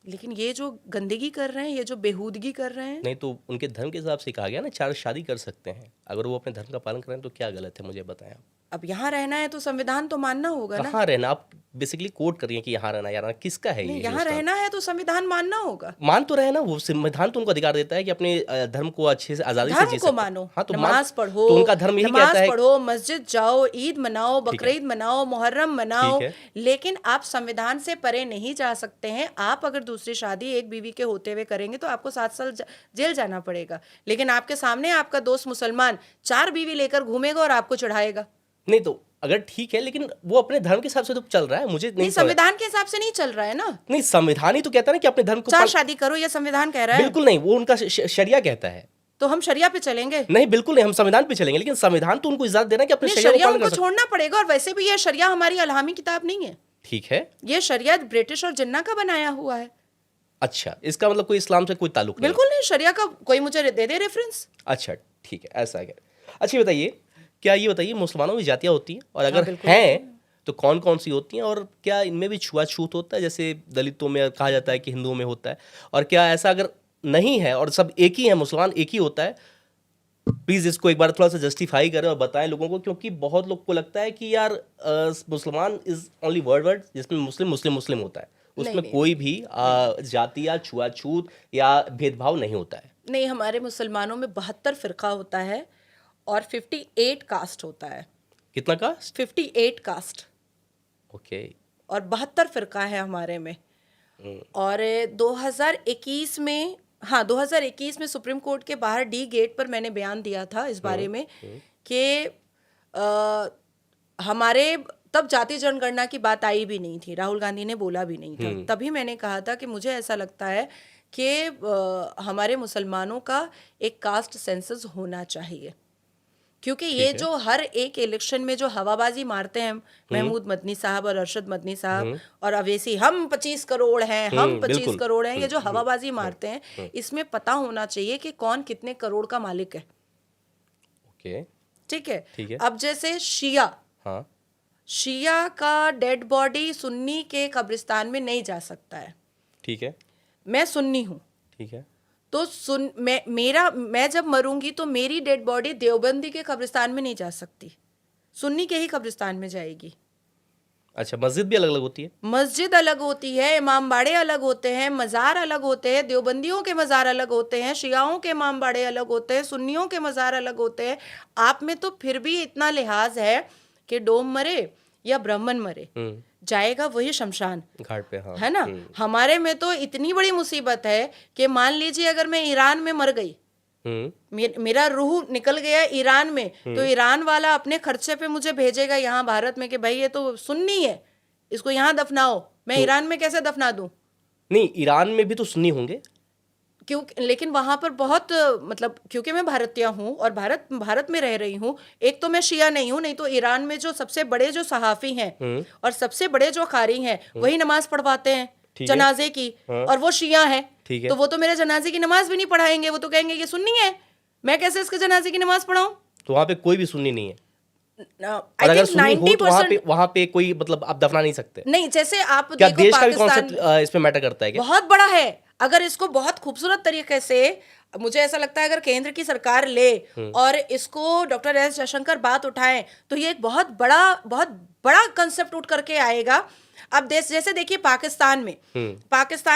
Speaker 1: लेकिन ये जो गंदगी कर रहे हैं, ये जो बेहूदगी कर रहे हैं।
Speaker 2: नहीं, तो उनके धर्म के हिसाब से कहा गया ना 4 शादी कर सकते हैं। अगर वो अपने धर्म का पालन कर रहे हैं तो क्या गलत है, मुझे बताएं आप।
Speaker 1: अब यहाँ रहना है तो संविधान तो मानना होगा ना।
Speaker 2: कहाँ रहना? आप बेसिकली कोट कर रही हैं कि यहाँ रहना, यहाँ रहना किसका है?
Speaker 1: नहीं,
Speaker 2: ये
Speaker 1: यहाँ रहना है तो संविधान मानना होगा।
Speaker 2: मान तो रहे ना, वो संविधान तो उनको अधिकार देता है कि अपने धर्म को अच्छे से आजादी से जी
Speaker 1: धर्म
Speaker 2: सकते
Speaker 1: को
Speaker 2: हैं।
Speaker 1: मानो,
Speaker 2: हाँ, तो
Speaker 1: नमाज पढ़ो,
Speaker 2: तो उनका धर्म यही कहता
Speaker 1: नमाज
Speaker 2: है।
Speaker 1: पढ़ो, मस्जिद जाओ, ईद मनाओ, बकरीद मनाओ, मुहर्रम मनाओ।
Speaker 2: ठीक है।
Speaker 1: लेकिन आप संविधान से परे नहीं जा सकते हैं। आप अगर दूसरी शादी एक बीवी के होते हुए करेंगे तो आपको 7 साल जेल जाना पड़ेगा। लेकिन आपके सामने आपका दोस्त मुसलमान 4 बीवी लेकर घूमेगा और आपको चढ़ाएगा।
Speaker 2: नहीं, तो अगर ठीक है, लेकिन वो अपने धर्म के हिसाब से तो चल रहा है। मुझे नहीं
Speaker 1: संविधान के हिसाब से नहीं चल रहा है ना।
Speaker 2: नहीं, संविधान ही तो कहता है ना कि अपने धर्म को
Speaker 1: 4 शादी करो, ये संविधान कह रहा है।
Speaker 2: बिल्कुल नहीं, वो उनका शरिया कहता है।
Speaker 1: तो हम शरिया पे चलेंगे?
Speaker 2: नहीं, बिल्कुल नहीं, हम संविधान पे चलेंगे। लेकिन संविधान तो उनको इजाजत देना कि अपने
Speaker 1: शरिया उनको छोड़ना पड़ेगा। और वैसे भी ये शरिया हमारी अलहामी किताब नहीं है।
Speaker 2: ठीक है।
Speaker 1: ये शरिया ब्रिटिश और जिन्ना का बनाया हुआ है।
Speaker 2: अच्छा, इसका मतलब कोई इस्लाम से कोई ताल्लुक नहीं?
Speaker 1: बिल्कुल नहीं। शरिया का कोई मुझे दे दे रेफरेंस।
Speaker 2: अच्छा, ठीक है, ऐसा है। अच्छा, बताइए, क्या ये बताइए, मुसलमानों में जातियाँ होती हैं? और अगर
Speaker 1: बिल्कुल
Speaker 2: हैं तो कौन कौन सी होती हैं? और क्या इनमें भी छुआछूत होता है, जैसे दलितों में कहा जाता है कि हिंदुओं में होता है? और क्या ऐसा अगर नहीं है और सब एक ही है, मुसलमान एक ही होता है? प्लीज़ इसको एक बार थोड़ा सा जस्टिफाई करें और बताएं लोगों को, क्योंकि बहुत लोग को लगता है कि यार मुसलमान इज ओनली वर्ड जिसमें मुस्लिम मुस्लिम मुस्लिम होता है, उसमें कोई भी जाति या छुआछूत या भेदभाव नहीं होता है।
Speaker 1: नहीं, हमारे मुसलमानों में 72 फिरका होता है और 58 कास्ट होता है।
Speaker 2: कितना कास्ट?
Speaker 1: 58 कास्ट।
Speaker 2: ओके।
Speaker 1: और 72 फिरका है हमारे में। और 2021 में, हाँ 2021 में सुप्रीम कोर्ट के बाहर डी गेट पर मैंने बयान दिया था इस बारे में कि हमारे तब जाति जनगणना की बात आई भी नहीं थी, राहुल गांधी ने बोला भी नहीं था। तभी मैंने कहा था कि मुझे ऐसा लगता है कि हमारे मुसलमानों का एक कास्ट सेंसस होना चाहिए, क्योंकि ये जो हर एक इलेक्शन में जो हवाबाजी मारते हैं महमूद मदनी साहब और अरशद मदनी साहब और अवैसी, हम 25 करोड़ हैं, हम 25 करोड़ हैं, ये जो हवाबाजी मारते हैं, इसमें पता होना चाहिए कि कौन कितने करोड़ का मालिक है।
Speaker 2: ओके,
Speaker 1: ठीक है,
Speaker 2: ठीक है।
Speaker 1: अब जैसे शिया,
Speaker 2: हाँ,
Speaker 1: शिया का डेड बॉडी सुन्नी के कब्रिस्तान में नहीं जा सकता है।
Speaker 2: ठीक है,
Speaker 1: मैं सुन्नी हूँ,
Speaker 2: ठीक है,
Speaker 1: तो मैं जब मरूंगी तो मेरी डेड बॉडी देवबंदी के कब्रिस्तान में नहीं जा सकती, सुन्नी के ही कब्रिस्तान में जाएगी।
Speaker 2: अच्छा, मस्जिद भी अलग अलग होती है?
Speaker 1: मस्जिद अलग होती है, इमामबाड़े अलग होते हैं, मज़ार अलग होते हैं, देवबंदियों के मज़ार अलग होते हैं, शियाओं के इमामबाड़े अलग होते हैं, सुन्नियों के मज़ार अलग होते हैं। आप में तो फिर भी इतना लिहाज है कि डोम मरे या ब्राह्मण मरे, जाएगा वही शमशान
Speaker 2: घाट पे, हाँ,
Speaker 1: है ना। हमारे में तो इतनी बड़ी मुसीबत है कि मान लीजिए अगर मैं ईरान में मर गई, मेरा रूह निकल गया ईरान में, तो ईरान वाला अपने खर्चे पे मुझे भेजेगा यहाँ भारत में कि भाई ये तो सुन्नी है, इसको यहाँ दफनाओ। मैं ईरान में कैसे दफना दूं?
Speaker 2: नहीं, ईरान में भी तो सुन्नी होंगे।
Speaker 1: क्यों? लेकिन वहां पर बहुत मतलब, क्योंकि मैं भारतीय हूँ और भारत में रह रही हूँ, एक तो मैं शिया नहीं हूँ, नहीं तो ईरान में जो सबसे बड़े जो सहाफी हैं और सबसे बड़े जो कारी हैं वही नमाज पढ़वाते हैं जनाजे की, और वो शिया है, तो वो तो मेरे जनाजे की नमाज भी नहीं पढ़ाएंगे, वो तो कहेंगे ये सुन्नी है, मैं कैसे इसके जनाजे की नमाज पढ़ाऊं?
Speaker 2: तो वहां पे कोई भी सुन्नी नहीं है?
Speaker 1: I
Speaker 2: और अगर
Speaker 1: think
Speaker 2: सुन्नी हो तो
Speaker 1: 90%
Speaker 2: वहां पे कोई मतलब आप दफना नहीं सकते?
Speaker 1: नहीं, जैसे आप
Speaker 2: क्या
Speaker 1: देखो
Speaker 2: देश का भी
Speaker 1: पाकिस्तान
Speaker 2: कॉन्सेप्ट इसमें मैटर करता है क्या?
Speaker 1: बहुत बड़ा है। अगर इसको बहुत खूबसूरत तरीके से, मुझे ऐसा लगता है अगर केंद्र की सरकार ले और इसको डॉक्टर एस जयशंकर बात उठाएं तो ये एक बहुत बड़ा कंसेप्ट उठ करके आएगा। अब देश जैसे देखिए पाकिस्तान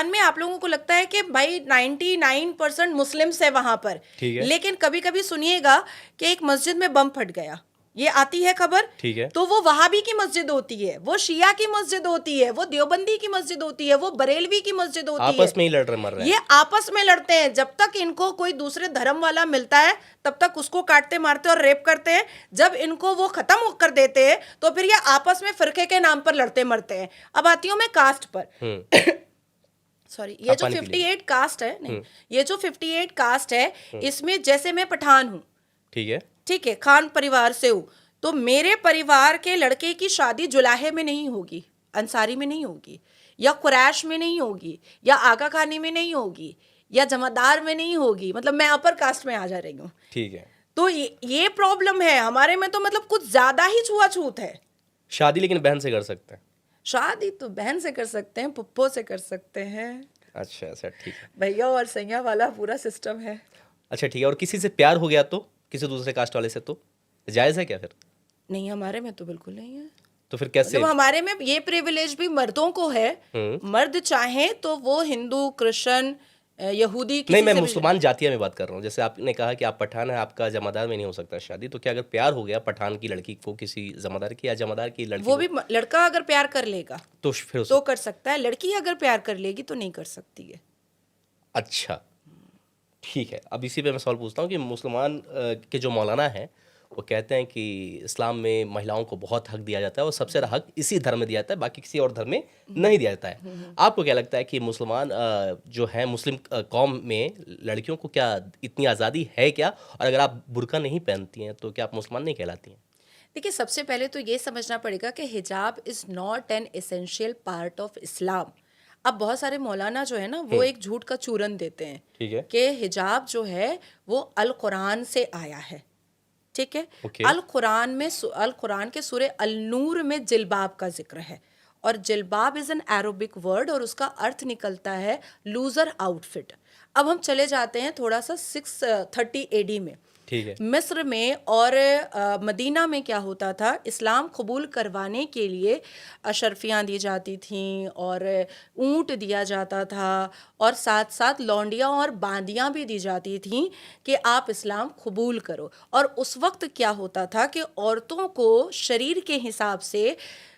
Speaker 1: में आप लोगों को लगता है कि भाई 99% मुस्लिम्स है वहां पर, लेकिन कभी कभी सुनिएगा कि एक मस्जिद में बम फट गया, ये आती है खबर,
Speaker 2: ठीक है,
Speaker 1: तो वो वहाबी की मस्जिद होती है, वो शिया की मस्जिद होती है, वो देवबंदी की मस्जिद होती है, वो बरेलवी की मस्जिद होती है।
Speaker 2: आपस में ही लड़ रहे, मर रहे हैं।
Speaker 1: ये आपस में लड़ते हैं, जब तक इनको कोई दूसरे धर्म वाला मिलता है तब तक उसको काटते मारते और रेप करते हैं। जब इनको वो खत्म कर देते हैं तो फिर ये आपस में फिरके के नाम पर लड़ते मरते हैं। अब आती हूँ मैं कास्ट पर। सॉरी, ये जो 58 कास्ट है, नहीं, ये जो 58 कास्ट है, इसमें जैसे मैं पठान हूँ, ठीक है, खान परिवार से हूँ, तो मेरे परिवार के लड़के की शादी जुलाहे में नहीं होगी, अंसारी में नहीं होगी, या कुरैश में नहीं होगी, या आगा खानी में नहीं होगी, या जमादार में नहीं होगी, मतलब मैं अपर कास्ट में आ जा रही हूँ।
Speaker 2: ठीक है,
Speaker 1: तो ये प्रॉब्लम है हमारे में, तो मतलब कुछ ज्यादा ही छुआछूत है।
Speaker 2: शादी लेकिन बहन से कर सकते हैं?
Speaker 1: शादी तो बहन से कर सकते हैं, पुप्पो से कर सकते हैं।
Speaker 2: अच्छा, ठीक है,
Speaker 1: भैया और सैया वाला पूरा सिस्टम है।
Speaker 2: अच्छा, ठीक है। और किसी से प्यार हो गया तो, किसी दूसरे कास्ट वाले से, तो जायज है क्या फिर?
Speaker 1: नहीं, हमारे में तो बिल्कुल नहीं है।
Speaker 2: तो फिर कैसे?
Speaker 1: मतलब हमारे में ये प्रिविलेज भी मर्दों को है, मर्द चाहे तो वो हिंदू, क्रिश्चियन, यहूदी,
Speaker 2: नहीं, मैं मुसलमान जातिया में बात कर रहा हूँ। जैसे आपने कहा कि आप पठान है, आपका जमादार में नहीं हो सकता शादी, तो क्या अगर प्यार हो गया पठान की लड़की को किसी जमादार की, या जमादार की लड़की,
Speaker 1: वो भी लड़का अगर प्यार कर लेगा
Speaker 2: तो फिर
Speaker 1: तो कर सकता है, लड़की अगर प्यार कर लेगी तो नहीं कर सकती है।
Speaker 2: अच्छा, ठीक है। अब इसी पे मैं सवाल पूछता हूँ कि मुसलमान के जो मौलाना हैं वो कहते हैं कि इस्लाम में महिलाओं को बहुत हक दिया जाता है और सबसे ज़्यादा हक इसी धर्म में दिया जाता है, बाकी किसी और धर्म में नहीं दिया जाता है। आपको क्या लगता है कि मुसलमान जो है, मुस्लिम कौम में लड़कियों को क्या इतनी आज़ादी है क्या? और अगर आप बुर्का नहीं पहनती हैं तो क्या आप मुसलमान नहीं कहलाती हैं?
Speaker 1: देखिए, सबसे पहले तो ये समझना पड़ेगा कि हिजाब is not an essential part of Islam. अब बहुत सारे मौलाना जो है ना, वो एक झूठ का चूरन देते हैं,
Speaker 2: ठीक है,
Speaker 1: कि हिजाब जो है वो अल कुरान से आया है, ठीक है। अल कुरान के सूरे अल नूर में जिल्बाब का जिक्र है, और जिल्बाब इज़ एन अरबिक वर्ड और उसका अर्थ निकलता है लूजर आउटफिट। अब हम चले जाते हैं थोड़ा सा 630 AD में,
Speaker 2: ठीक है,
Speaker 1: मिस्र में और मदीना में क्या होता था, इस्लाम कबूल करवाने के लिए अशरफियाँ दी जाती थीं और ऊँट दिया जाता था, और साथ साथ लौंडियाँ और बांदियाँ भी दी जाती थीं कि आप इस्लाम कबूल करो। और उस वक्त क्या होता था कि औरतों को शरीर के हिसाब से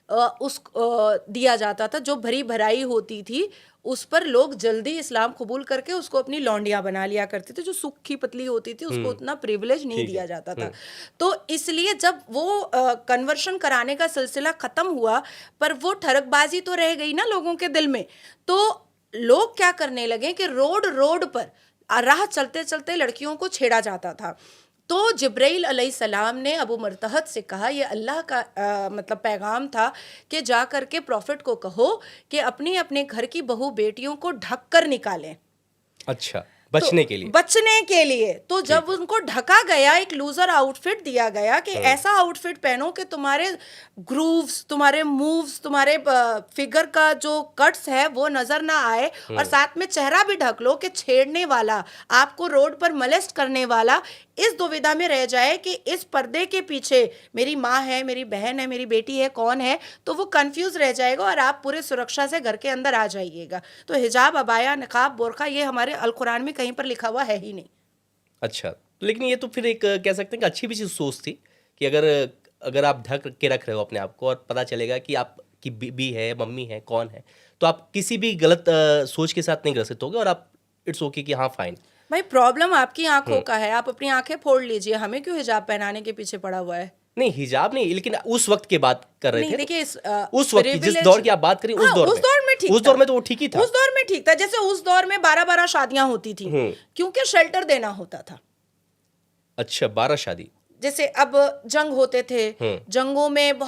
Speaker 1: दिया जाता था, जो भरी भराई होती थी उस पर लोग जल्दी इस्लाम कबूल करके उसको अपनी लौंडिया बना लिया करते थे। जो सूखी पतली होती थी उसको उतना प्रिविलेज नहीं
Speaker 2: ठीक है।
Speaker 1: दिया जाता था। तो इसलिए जब वो कन्वर्शन कराने का सिलसिला खत्म हुआ, पर वो ठरकबाजी तो रह गई ना लोगों के दिल में, तो लोग क्या करने लगे कि रोड रोड पर राह चलते चलते लड़कियों को छेड़ा जाता था। तो जिब्राइल अलैहिस्सलाम ने अबू मरतहत से कहा, ये अल्लाह का मतलब पैगाम था कि जा कर के प्रॉफिट को कहो कि अपनी अपने घर की बहू बेटियों को ढक कर निकालें,
Speaker 2: अच्छा, बचने के लिए।
Speaker 1: बचने के लिए। तो जब उनको ढका गया, एक लूजर आउटफिट दिया गया कि ऐसा आउटफिट पहनो कि तुम्हारे ग्रूव्स, तुम्हारे मूव्स, तुम्हारे फिगर का जो कट्स है वो नजर ना आए, और साथ में चेहरा भी ढक लो कि छेड़ने वाला, आपको रोड पर मलेस्ट करने वाला इस दुविधा में रह जाए कि इस पर्दे के पीछे मेरी माँ है, मेरी बहन है, मेरी बेटी है, कौन है, तो वो कंफ्यूज रह जाएगा और आप पूरे सुरक्षा से घर के अंदर आ जाइएगा। तो हिजाब, अबाया, निकाब, बोरखा ये हमारे अल कुरान में कहीं पर लिखा हुआ है ही नहीं।
Speaker 2: अच्छा, लेकिन ये तो फिर एक कह सकते हैं कि अच्छी भी चीज़ सोच थी कि अगर अगर आप ढक के रख रहे हो अपने आप को और पता चलेगा कि आपकी बीबी है, मम्मी है, कौन है, तो आप किसी भी गलत सोच के साथ नहीं ग्रसित होगे और आप इट्स ओके कि हाँ फाइन।
Speaker 1: भाई प्रॉब्लम आपकी आंखों का है, आप अपनी आंखें फोड़ लीजिए, हमें क्यों हिजाब पहनाने के पीछे पड़ा हुआ है?
Speaker 2: नहीं, हिजाब नहीं, लेकिन उस वक्त की बात कर रहे
Speaker 1: नहीं
Speaker 2: थे।
Speaker 1: देखिए,
Speaker 2: उस वक्त की जिस दौर की आप बात करें, उस
Speaker 1: हाँ,
Speaker 2: दौर
Speaker 1: उस
Speaker 2: में
Speaker 1: दौर में ठीक
Speaker 2: उस
Speaker 1: था।
Speaker 2: दौर में तो वो ठीक ही था।
Speaker 1: उस दौर में ठीक था, जैसे उस दौर में 12-12 शादियां होती थी, क्योंकि शेल्टर देना होता था।
Speaker 2: अच्छा, 12 शादी।
Speaker 1: जैसे अब जंग होते थे, जंगों में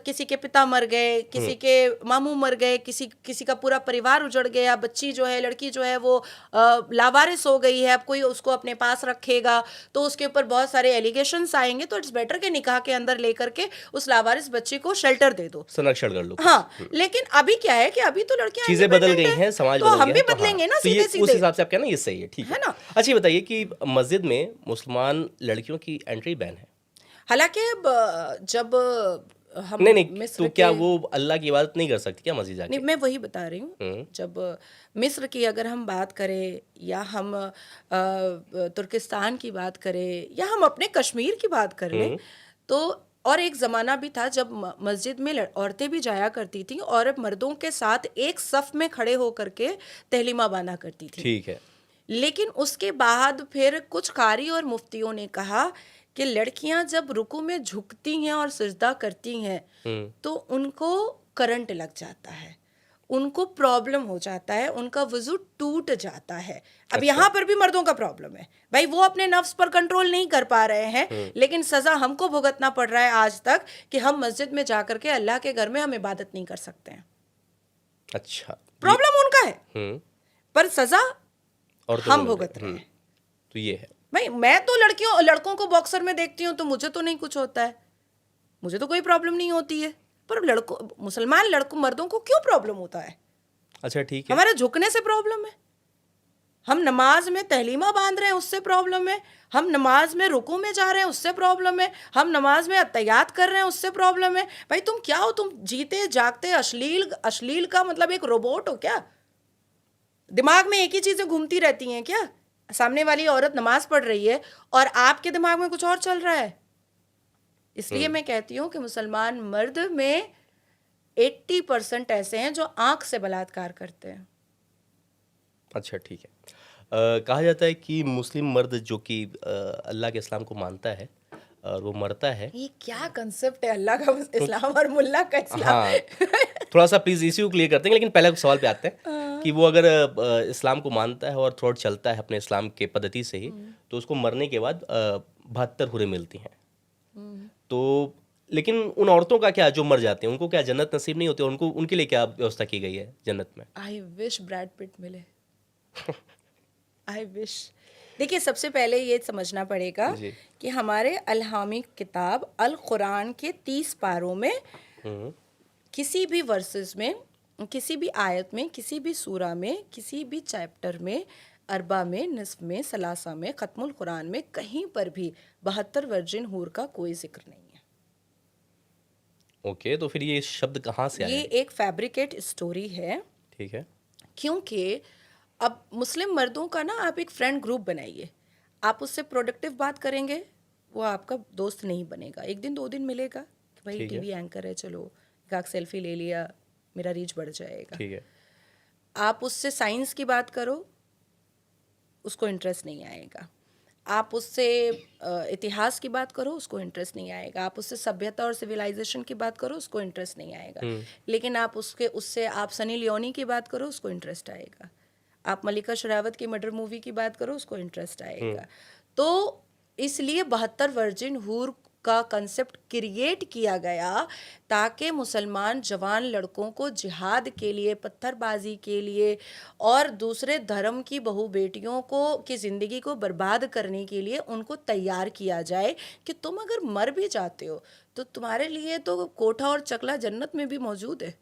Speaker 1: किसी के पिता मर गए, किसी के मामू मर गए, किसी का पूरा परिवार उजड़ गया, बच्ची जो है, लड़की जो है वो लावारिस हो गई है, अब कोई उसको अपने पास रखेगा तो उसके ऊपर बहुत सारे एलिगेशंस आएंगे, तो इट्स बेटर के निकाह के अंदर लेकर के उस लावारिस बच्ची को शेल्टर दे दो,
Speaker 2: संरक्षण कर लो।
Speaker 1: हाँ। लेकिन अभी क्या है कि अभी तो लड़कियां
Speaker 2: चीजें बदल
Speaker 1: independent
Speaker 2: गई हैं, समाज
Speaker 1: तो
Speaker 2: बदल
Speaker 1: हम
Speaker 2: गया
Speaker 1: भी
Speaker 2: है, तो
Speaker 1: बदलेंगे ना
Speaker 2: तो ये
Speaker 1: सीधे
Speaker 2: उस
Speaker 1: सीधे,
Speaker 2: हिसाब से आप कहना ये सही है, ठीक
Speaker 1: है ना?
Speaker 2: अच्छा, ये बताइए कि मस्जिद में मुसलमान लड़कियों की एंट्री बैन है।
Speaker 1: हालांकि अब जब हम
Speaker 2: नहीं,
Speaker 1: मिस्र
Speaker 2: तो क्या
Speaker 1: के,
Speaker 2: वो अल्लाह की इबादत नहीं कर सकती क्या मस्जिद
Speaker 1: नहीं
Speaker 2: जाके?
Speaker 1: मैं वही बता रही हूँ, जब मिस्र की अगर हम बात करें, या हम तुर्किस्तान की बात करें, या हम अपने कश्मीर की बात कर लें, तो और एक ज़माना भी था जब मस्जिद में औरतें भी जाया करती थी और मर्दों के साथ एक सफ में खड़े होकर के तहलीमा बांधा करती थी।
Speaker 2: ठीक है।
Speaker 1: लेकिन उसके बाद फिर कुछ कारी और मुफ्तियों ने कहा कि लड़कियां जब रुकू में झुकती हैं और सजदा करती हैं तो उनको करंट लग जाता है, उनको प्रॉब्लम हो जाता है, उनका वजू टूट जाता है। अब
Speaker 2: अच्छा।
Speaker 1: यहाँ पर भी मर्दों का प्रॉब्लम है, भाई वो अपने नफ्स पर कंट्रोल नहीं कर पा रहे हैं, लेकिन सजा हमको भुगतना पड़ रहा है आज तक कि हम मस्जिद में जाकर के अल्लाह के घर में हम इबादत नहीं कर सकते हैं।
Speaker 2: अच्छा,
Speaker 1: प्रॉब्लम उनका है, पर सजा
Speaker 2: और तो
Speaker 1: हम भुगत रहे हैं।
Speaker 2: तो ये है।
Speaker 1: भाई मैं तो लड़कों को बॉक्सर में देखती हूँ तो मुझे तो नहीं कुछ होता है, मुझे तो कोई प्रॉब्लम नहीं होती है, पर मुसलमान मर्दों को क्यों प्रॉब्लम होता है?
Speaker 2: अच्छा, ठीक है।
Speaker 1: हमारे झुकने से प्रॉब्लम है, हम नमाज में तहलीमा बांध रहे हैं उससे प्रॉब्लम है, हम नमाज में रुकू में जा रहे हैं उससे प्रॉब्लम है, हम नमाज में अत्तहियात कर रहे हैं उससे प्रॉब्लम है। भाई तुम क्या हो? तुम जीते जागते अश्लील का मतलब एक रोबोट हो क्या? दिमाग में एक ही चीजें घूमती रहती हैं क्या? सामने वाली औरत नमाज पढ़ रही है और आपके दिमाग में कुछ और चल रहा है। इसलिए मैं कहती हूँ कि मुसलमान मर्द में 80% ऐसे हैं जो आंख से बलात्कार करते हैं।
Speaker 2: अच्छा, ठीक है। कहा जाता है कि मुस्लिम मर्द जो कि अल्लाह के इस्लाम को मानता है और वो मरता है।
Speaker 1: ये क्या कंसेप्ट है अल्लाह का इस्लाम और मुल्ला का इस्लाम?
Speaker 2: हाँ, थोड़ा सा प्लीज इश्यू क्लियर करते हैं, लेकिन पहले सवाल पे आते हैं कि वो अगर इस्लाम को मानता है और थ्रोट चलता है अपने इस्लाम के पद्धति से ही, तो उसको मरने के बाद 72 हुरें मिलती हैं। तो लेकिन उन औरतों का क्या जो मर जाती हैं, उनको क्या जन्नत नसीब नहीं होती? उनको उनके लिए क्या व्यवस्था की गई है जन्नत में?
Speaker 1: आई विश ब्रैड पिट मिले। I wish. देखिए, सबसे पहले ये समझना पड़ेगा कि हमारे अलहामी किताब अल कुरान के 30 पारों में किसी भी वर्सेस में, किसी भी आयत में, किसी भी सूरा में, किसी भी चैप्टर में, अरबा में, निस्फ में, सलासा में, खत्मुल कुरान में कहीं पर भी 72 वर्जिन हूर का कोई जिक्र नहीं है।
Speaker 2: ओके, तो फिर ये शब्द कहाँ से आया?
Speaker 1: ये एक फैब्रिकेट स्टोरी है।
Speaker 2: ठीक है।
Speaker 1: क्योंकि अब मुस्लिम मर्दों का ना आप एक फ्रेंड ग्रुप बनाइए, आप उससे प्रोडक्टिव बात करेंगे, वो आपका दोस्त नहीं बनेगा। एक दिन 2 दिन मिलेगा कि भाई टीवी एंकर है, चलो एक सेल्फी ले लिया, मेरा रीच बढ़ जाएगा।
Speaker 2: ठीक है।
Speaker 1: आप उससे साइंस की बात करो, उसको इंटरेस्ट नहीं आएगा। आप उससे इतिहास की बात करो, उसको इंटरेस्ट नहीं आएगा। आप उससे सभ्यता और सिविलाइजेशन की बात करो, उसको इंटरेस्ट नहीं आएगा। लेकिन आप उससे आप सनी लियोनी की बात करो, उसको इंटरेस्ट आएगा। आप मल्लिका शेरावत की मर्डर मूवी की बात करो, उसको इंटरेस्ट आएगा। तो इसलिए 72 वर्जिन हूर का कंसेप्ट क्रिएट किया गया ताकि मुसलमान जवान लड़कों को जिहाद के लिए, पत्थरबाजी के लिए और दूसरे धर्म की बहू बेटियों को की ज़िंदगी को बर्बाद करने के लिए उनको तैयार किया जाए कि तुम अगर मर भी जाते हो तो तुम्हारे लिए तो कोठा और चकला जन्नत में भी मौजूद है।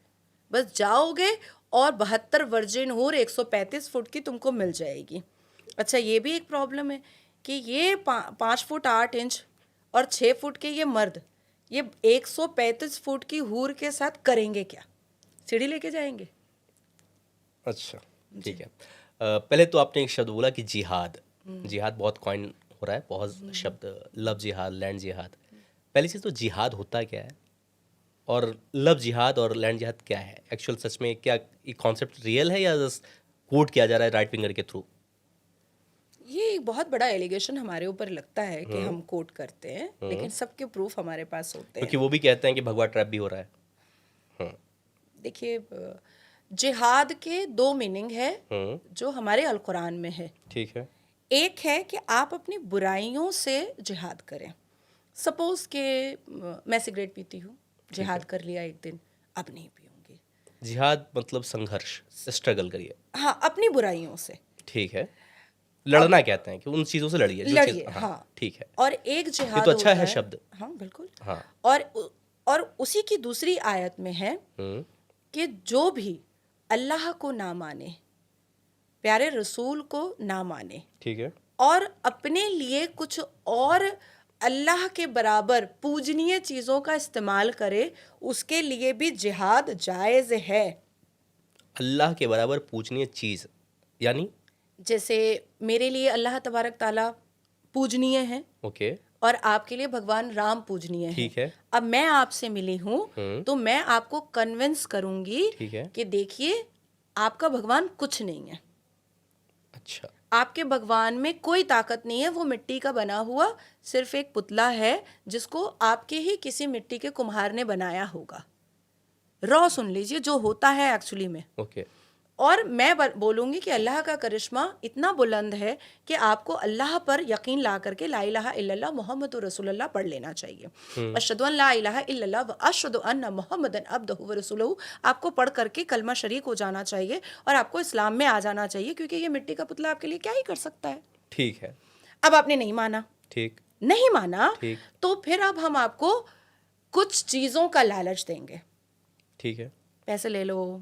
Speaker 1: बस जाओगे और 72 वर्जिन हूर 135 फुट की तुमको मिल जाएगी। अच्छा, ये भी एक प्रॉब्लम है कि ये 5 फुट 8 इंच और 6 फुट के ये मर्द ये 135 फुट की हूर के साथ करेंगे क्या? सीढ़ी लेके जाएंगे?
Speaker 2: अच्छा, ठीक है। पहले तो आपने एक शब्द बोला कि जिहाद। जिहाद बहुत कॉइन हो रहा है, बहुत शब्द, लव जिहाद, लैंड जिहाद। पहली चीज़ तो जिहाद होता क्या है, और लव जिहाद और लैंड जिहाद क्या है एक्चुअल? सच में क्या ये कॉन्सेप्ट रियल है या जस्ट कोट किया जा रहा है राइट फिंगर के थ्रू?
Speaker 1: ये एक बहुत बड़ा एलिगेशन हमारे ऊपर लगता है कि हम कोट करते हैं, लेकिन सबके प्रूफ हमारे पास होते
Speaker 2: क्योंकि
Speaker 1: हैं।
Speaker 2: वो भी कहते हैं कि भगवा ट्रैप भी हो रहा है।
Speaker 1: देखिए, जिहाद के 2 मीनिंग है जो हमारे अल कुरान में है।
Speaker 2: ठीक है।
Speaker 1: एक है कि आप अपनी बुराइयों से जिहाद करें। सपोज के मैं सिगरेट पीती हूँ, जिहाद कर लिया एक दिन, अब नहीं पीऊंगी।
Speaker 2: जिहाद मतलब संघर्ष, स्ट्रगल करिए।
Speaker 1: हाँ, अपनी बुराइयों से
Speaker 2: ठीक है। लड़ना कहते हैं कि उन चीज़ों से लड़िए जो
Speaker 1: लड़िए।
Speaker 2: चीज़।
Speaker 1: हाँ,
Speaker 2: ठीक है।
Speaker 1: और एक
Speaker 2: ये
Speaker 1: जिहाद
Speaker 2: तो अच्छा
Speaker 1: होता
Speaker 2: है शब्द।
Speaker 1: हाँ बिल्कुल।
Speaker 2: हाँ।
Speaker 1: और उसी की दूसरी आयत में है कि जो भी अल्लाह को ना माने, प्यारे रसूल को ना माने,
Speaker 2: ठीक है।
Speaker 1: और अपने लिए कुछ और अल्लाह के बराबर पूजनीय चीज़ों का इस्तेमाल करे, उसके लिए भी जिहाद जायज़ है।
Speaker 2: अल्लाह के बराबर पूजनीय चीज़ यानी?
Speaker 1: जैसे मेरे लिए अल्लाह तबारक ताला पूजनीय है
Speaker 2: ओके।
Speaker 1: और आपके लिए भगवान राम पूजनीय है।
Speaker 2: ठीक है।
Speaker 1: अब मैं आपसे मिली हूँ तो मैं आपको कन्विंस करूँगी
Speaker 2: ठीक है।
Speaker 1: कि देखिए, आपका भगवान कुछ नहीं है।
Speaker 2: अच्छा।
Speaker 1: आपके भगवान में कोई ताकत नहीं है, वो मिट्टी का बना हुआ सिर्फ एक पुतला है जिसको आपके ही किसी मिट्टी के कुम्हार ने बनाया होगा। रॉ सुन लीजिए जो होता है एक्चुअली में।
Speaker 2: ओके।
Speaker 1: और मैं बोलूँगी कि अल्लाह का करिश्मा इतना बुलंद है कि आपको अल्लाह पर यकीन ला करके ला इलाहा इल्लल्लाह मुहम्मदुर रसूलुल्लाह पढ़ लेना चाहिए। अशहदु अन ला इलाहा इल्लल्लाह व अशहदु अन्ना मुहम्मदन अब्दुहु व रसूलुहु आपको पढ़ करके कलमा शरीक हो जाना चाहिए और आपको इस्लाम में आ जाना चाहिए, क्योंकि ये मिट्टी का पुतला आपके लिए क्या ही कर सकता है।
Speaker 2: ठीक है।
Speaker 1: अब आपने नहीं माना,
Speaker 2: ठीक।
Speaker 1: नहीं माना,
Speaker 2: ठीक।
Speaker 1: तो फिर अब हम आपको कुछ चीज़ों का लालच देंगे।
Speaker 2: ठीक है।
Speaker 1: पैसे ले लो,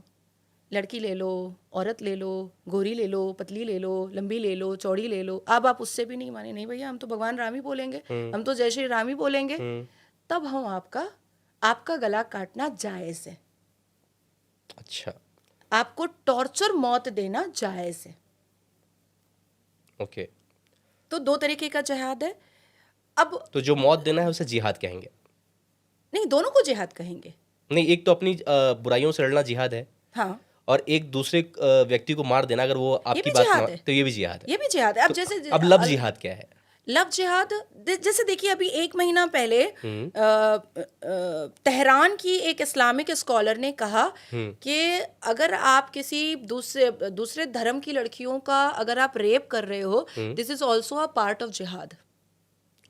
Speaker 1: लड़की ले लो, औरत ले लो, गोरी ले लो, पतली ले लो, लंबी ले लो, चौड़ी ले लो। अब आप उससे भी नहीं माने, नहीं भैया हम तो भगवान राम ही बोलेंगे, हम तो जय श्री राम ही बोलेंगे, तब हम आपका गला काटना जायज़ है।
Speaker 2: अच्छा।
Speaker 1: आपको टॉर्चर मौत देना जायज़ है।
Speaker 2: ओके।
Speaker 1: तो 2 तरीके का जिहाद है। अब
Speaker 2: तो जो मौत देना है उसे जिहाद कहेंगे?
Speaker 1: नहीं, दोनों को जिहाद कहेंगे।
Speaker 2: नहीं, एक तो अपनी बुराइयों से लड़ना जिहाद है,
Speaker 1: हाँ,
Speaker 2: और एक दूसरे व्यक्ति को मार देना अगर वो
Speaker 1: ये
Speaker 2: आपकी
Speaker 1: भी
Speaker 2: बात
Speaker 1: जिहाद
Speaker 2: ना,
Speaker 1: है।
Speaker 2: तो ये भी जिहाद है।
Speaker 1: ये भी जिहाद है। अब
Speaker 2: तो
Speaker 1: जैसे
Speaker 2: अब लव जिहाद क्या है?
Speaker 1: लव जिहाद, जैसे देखिए अभी 1 महीना पहले तेहरान की एक इस्लामिक स्कॉलर ने कहा कि अगर आप किसी दूसरे धर्म की लड़कियों का अगर आप रेप कर रहे हो, this is also a part of जिहाद।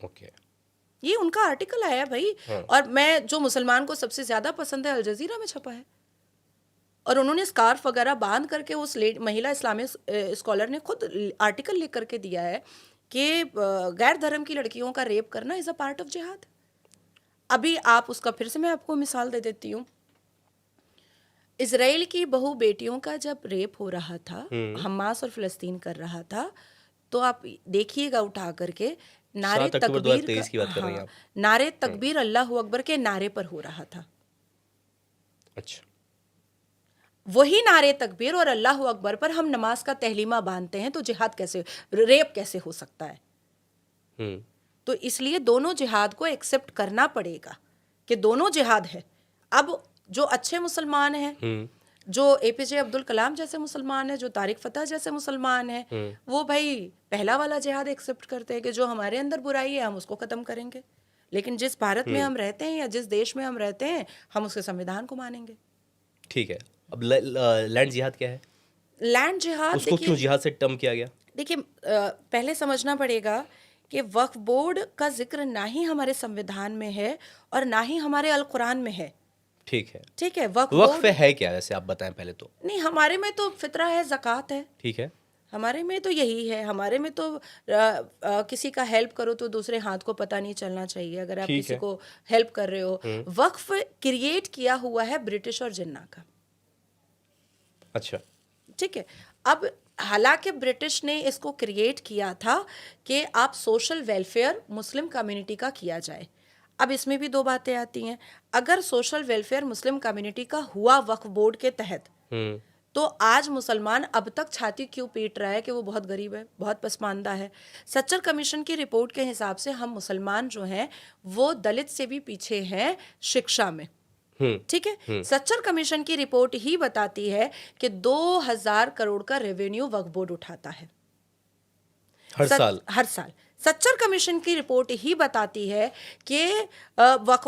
Speaker 2: ओके।
Speaker 1: ये उनका आर्टिकल आया भाई। और मैं जो मुसलमान को सबसे ज्यादा पसंद है, अल जजीरा में छपा है, और उन्होंने स्कार्फ वगैरह बांध करके उस महिला इस्लामिक स्कॉलर ने खुद आर्टिकल लिख करके दिया है कि गैर धर्म की लड़कियों का रेप करना इज़ अ पार्ट ऑफ जिहाद। अभी आप उसका फिर से मैं आपको मिसाल दे देती हूँ। इजराइल की बहू बेटियों का जब रेप हो रहा था, हमास और फ़लस्तीन कर रहा था, तो आप देखिएगा उठा करके नारे
Speaker 2: 7 अक्टूबर
Speaker 1: तकबीर
Speaker 2: 2023 की बात कर रही हैं आप?
Speaker 1: नारे तकबीर अल्लाह अकबर के नारे पर हो रहा था।
Speaker 2: अच्छा।
Speaker 1: वही नारे तकबीर और अल्लाह अकबर पर हम नमाज का तहलीमा बांधते हैं, तो जिहाद कैसे, रेप कैसे हो सकता है? तो इसलिए दोनों जिहाद को एक्सेप्ट करना पड़ेगा कि दोनों जिहाद है। अब जो अच्छे मुसलमान हैं, जो एपीजे अब्दुल कलाम जैसे मुसलमान हैं, जो तारिक फतेह जैसे मुसलमान हैं, वो भाई पहला वाला जिहाद एक्सेप्ट करते हैं कि जो हमारे अंदर बुराई है हम उसको ख़त्म करेंगे। लेकिन जिस भारत में हम रहते हैं या जिस देश में हम रहते हैं, हम उसके संविधान को मानेंगे।
Speaker 2: ठीक है। अब लैंड जिहाद क्या है?
Speaker 1: लैंड जिहाद,
Speaker 2: उसको क्यों जिहाद से टर्म किया गया?
Speaker 1: देखिए पहले समझना पड़ेगा कि वक्फ बोर्ड का जिक्र ना ही हमारे संविधान में है और ना ही हमारे अल कुरान में है।
Speaker 2: ठीक है।
Speaker 1: ठीक है,
Speaker 2: वक्फ है क्या, वैसे आप बताएं पहले तो।
Speaker 1: नहीं, हमारे में तो फितरा है, ज़कात है।
Speaker 2: ठीक है।
Speaker 1: हमारे में तो यही है। हमारे में तो किसी का हेल्प करो तो दूसरे हाथ को पता नहीं चलना चाहिए अगर आप
Speaker 2: ठीक
Speaker 1: किसी
Speaker 2: है।
Speaker 1: को हेल्प कर रहे हो। वक्फ क्रिएट किया हुआ है ब्रिटिश और जिन्ना का।
Speaker 2: अच्छा।
Speaker 1: ठीक है। अब हालांकि ब्रिटिश ने इसको क्रिएट किया था कि आप सोशल वेलफेयर मुस्लिम कम्युनिटी का किया जाए। अब इसमें भी दो बातें आती हैं। अगर सोशल वेलफेयर मुस्लिम कम्युनिटी का हुआ वक्फ बोर्ड के तहत, तो आज मुसलमान अब तक छाती क्यों पीट रहा है कि वो बहुत गरीब है, बहुत पसमानदा है। सच्चर कमीशन की रिपोर्ट के हिसाब से हम मुसलमान जो हैं वो दलित से भी पीछे हैं शिक्षा में। ठीक है। सच्चर कमीशन की रिपोर्ट ही बताती है कि 2000 करोड़ का रेवेन्यू वक्फ बोर्ड उठाता है
Speaker 2: हर साल।
Speaker 1: सच्चर कमीशन की रिपोर्ट ही बताती है कि वक्फ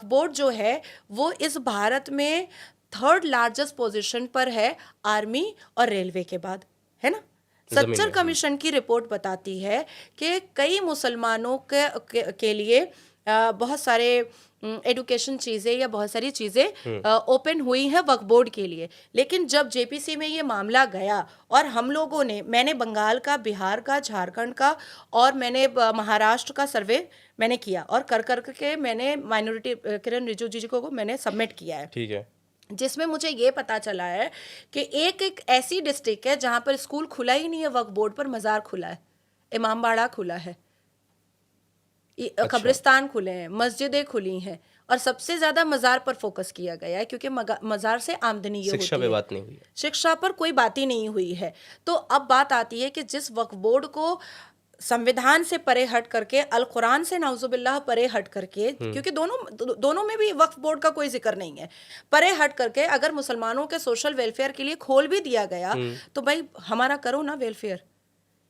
Speaker 1: बोर्ड जो है वो इस भारत में 3rd लार्जेस्ट पोजीशन पर है आर्मी और रेलवे के बाद, है ना। सच्चर कमीशन की रिपोर्ट बताती है कि कई मुसलमानों के लिए बहुत सारे एडुकेशन चीज़ें या बहुत सारी चीज़ें ओपन हुई हैं वक्फ बोर्ड के लिए। लेकिन जब जेपीसी में ये मामला गया और हम लोगों ने, मैंने बंगाल का, बिहार का, झारखंड का और मैंने महाराष्ट्र का सर्वे मैंने किया और कर के मैंने माइनॉरिटी किरण रिजिजू जी को मैंने सबमिट किया है।
Speaker 2: ठीक है।
Speaker 1: जिसमें मुझे ये पता चला है कि एक ऐसी डिस्ट्रिक्ट है जहाँ पर स्कूल खुला ही नहीं है वक्फ बोर्ड पर, मज़ार खुला है, इमामबाड़ा खुला है, कब्रिस्तान खुले हैं, मस्जिदें खुली हैं और सबसे ज्यादा मज़ार पर फोकस किया गया है क्योंकि मज़ार से आमदनी ये
Speaker 2: शिक्षा
Speaker 1: होती
Speaker 2: पे
Speaker 1: है।
Speaker 2: बात नहीं हुई है।
Speaker 1: शिक्षा पर कोई बात ही नहीं हुई है। तो अब बात आती है कि जिस वक्फ बोर्ड को संविधान से परे हट करके, अल कुरान से नाउजुबिल्लाह परे हट करके, क्योंकि दोनों में भी वक्फ बोर्ड का कोई जिक्र नहीं है, परे हट करके अगर मुसलमानों के सोशल वेलफेयर के लिए खोल भी दिया गया तो भाई हमारा करो ना वेलफेयर।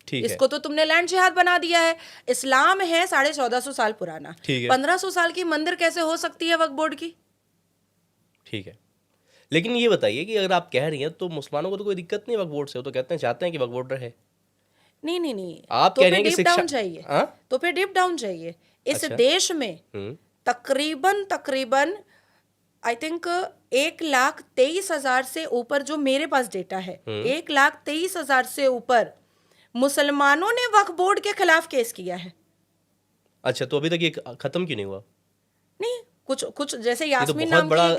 Speaker 1: इसको तो तुमने लैंड जिहाद बना दिया है। इस्लाम है 1450 साल पुराना, 1500 साल की मंदिर कैसे हो सकती है वक्फ बोर्ड की?
Speaker 2: ठीक है। लेकिन ये बताइए कि अगर आप कह रही हैं तो मुसलमानों को तो कोई दिक्कत नहीं वक्फ बोर्ड से, वो तो कहते हैं, चाहते हैं कि वक्फ बोर्ड रहे।
Speaker 1: नहीं,
Speaker 2: आप
Speaker 1: तो
Speaker 2: कह रहे हैं कि
Speaker 1: डीप डाउन चाहिए। तो फिर डीप डाउन चाहिए। इस देश में तकरीबन आई थिंक 1,23,000 से ऊपर, जो मेरे पास डेटा है, 1,23,000 से ऊपर मुसलमानों ने वक्फ बोर्ड के खिलाफ केस किया है।
Speaker 2: अच्छा, तो अभी तक ये खत्म क्यों नहीं हुआ?
Speaker 1: नहीं, कुछ जैसे यास्मीन
Speaker 2: तो
Speaker 1: नाम की एक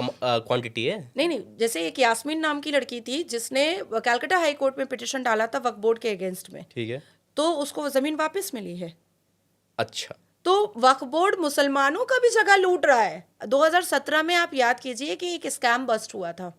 Speaker 2: बड़ा क्वांटिटी है।
Speaker 1: नहीं, जैसे एक यास्मीन नाम की लड़की थी जिसने कलकत्ता हाई कोर्ट में पिटीशन डाला था वक्फ बोर्ड के अगेंस्ट में।
Speaker 2: ठीक है।
Speaker 1: तो उसको जमीन वापस मिली है।
Speaker 2: अच्छा।
Speaker 1: तो वक्फ बोर्ड मुसलमानों का भी जगह लूट रहा है। 2017 में आप याद कीजिए कि एक स्कैम बस्ट हुआ था।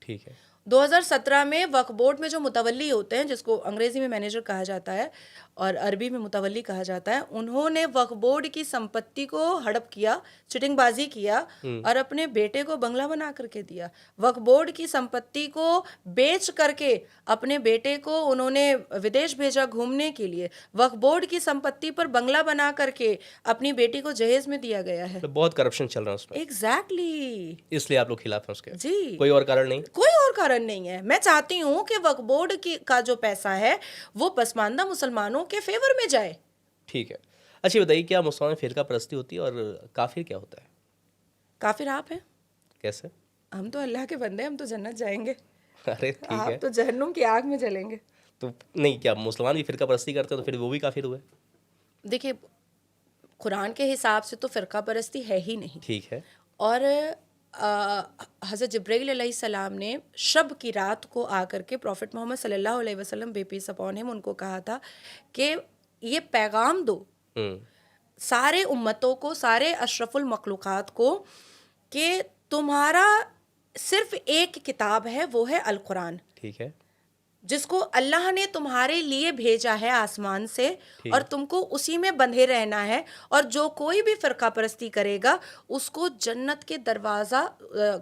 Speaker 2: ठीक है।
Speaker 1: 2017 में वक्फ बोर्ड में जो मुतवल्ली होते हैं, जिसको अंग्रेजी में मैनेजर कहा जाता है और अरबी में मुतवल्ली कहा जाता है, उन्होंने वक्फ बोर्ड की संपत्ति को हड़प किया, चिटिंगबाजी किया और अपने बेटे को बंगला बना करके दिया। वक्फ बोर्ड की संपत्ति को बेच करके अपने बेटे को उन्होंने विदेश भेजा घूमने के लिए। वक्फ बोर्ड की संपत्ति पर बंगला बना करके अपनी बेटी को जहेज में दिया गया है।
Speaker 2: तो बहुत करप्शन चल रहा है उसमें।
Speaker 1: एग्जैक्टली।
Speaker 2: इसलिए आप लोग खिलाफ हैं उसके?
Speaker 1: जी।
Speaker 2: कोई और कारण नहीं?
Speaker 1: कोई और कारण नहीं है। मैं चाहती हूँ कि वक्फ बोर्ड का जो पैसा है वो पसमानदा मुसलमानों के फेवर में जाए।
Speaker 2: ठीक है। अच्छा बताइए, क्या मुसलमान फिरका परस्ती होती है और काफिर क्या होता है?
Speaker 1: काफिर आप हैं।
Speaker 2: कैसे?
Speaker 1: हम तो अल्लाह के बंदे, हम तो जन्नत जाएंगे।
Speaker 2: अरे ठीक है।
Speaker 1: आप तो जहन्नुम की आग में जलेंगे।
Speaker 2: तो नहीं, क्या मुसलमान भी फिरका परस्ती करते हैं तो फिर वो भी काफिर हुए?
Speaker 1: देखिए, कुरान के हिसाब से तो फिरका परस्ती है ही नहीं।
Speaker 2: ठीक है।
Speaker 1: और हज़रत जिब्राइल अलैहिस्सलाम ने शब की रात को आकर के प्रॉफिट मोहम्मद सल्लल्लाहु अलैहि वसल्लम बे पीस अपॉन हिम उनको कहा था कि ये पैगाम दो सारे उम्मतों को, सारे अशरफुल मखलूक़ात को, कि तुम्हारा सिर्फ एक किताब है, वो है अल कुरान।
Speaker 2: ठीक है।
Speaker 1: जिसको अल्लाह ने तुम्हारे लिए भेजा है आसमान से,
Speaker 2: ठीक
Speaker 1: और
Speaker 2: है।
Speaker 1: तुमको उसी में बंधे रहना है। और जो कोई भी फ़िरका परस्ती करेगा उसको जन्नत के दरवाज़ा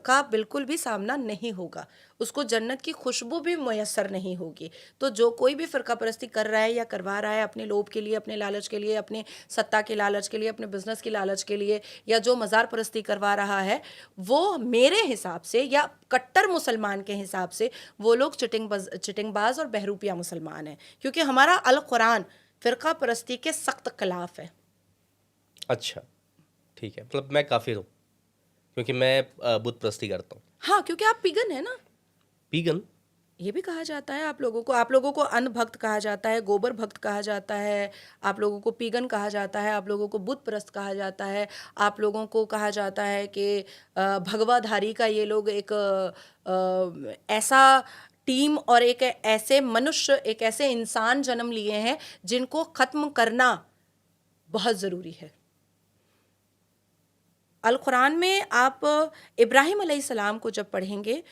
Speaker 1: का बिल्कुल भी सामना नहीं होगा, उसको जन्नत की खुशबू भी मैसर नहीं होगी। तो जो कोई भी फ़िरका परस्ती कर रहा है या करवा रहा है अपने लोभ के लिए, अपने लालच के लिए, अपने सत्ता के लालच के लिए, अपने बिजनेस की लालच के लिए, या जो मज़ार परस्ती करवा रहा है, वो मेरे हिसाब से या कट्टर मुसलमान के हिसाब से वो लोग चिटिंगबाज और बहरूपिया मुसलमान हैं, क्योंकि हमारा अल कुरान फ़िरका परस्ती के सख्त खिलाफ है।
Speaker 2: अच्छा, ठीक है, मतलब मैं काफिर हूँ क्योंकि मैं बुत परस्ती करता हूँ।
Speaker 1: हाँ, क्योंकि आप पिगन है ना,
Speaker 2: पीगन?
Speaker 1: ये भी कहा जाता है आप लोगों को अन्न भक्त कहा जाता है, गोबर भक्त कहा जाता है, आप लोगों को पीगन कहा जाता है, आप लोगों को बुत परस्त कहा जाता है, आप लोगों को कहा जाता है कि भगवाधारी का ये लोग एक ऐसा टीम और एक ऐसे मनुष्य, एक ऐसे इंसान जन्म लिए हैं जिनको ख़त्म करना बहुत ज़रूरी है। अल कुरान में आप इब्राहिम अलैहिस्सलाम को जब पढ़ेंगे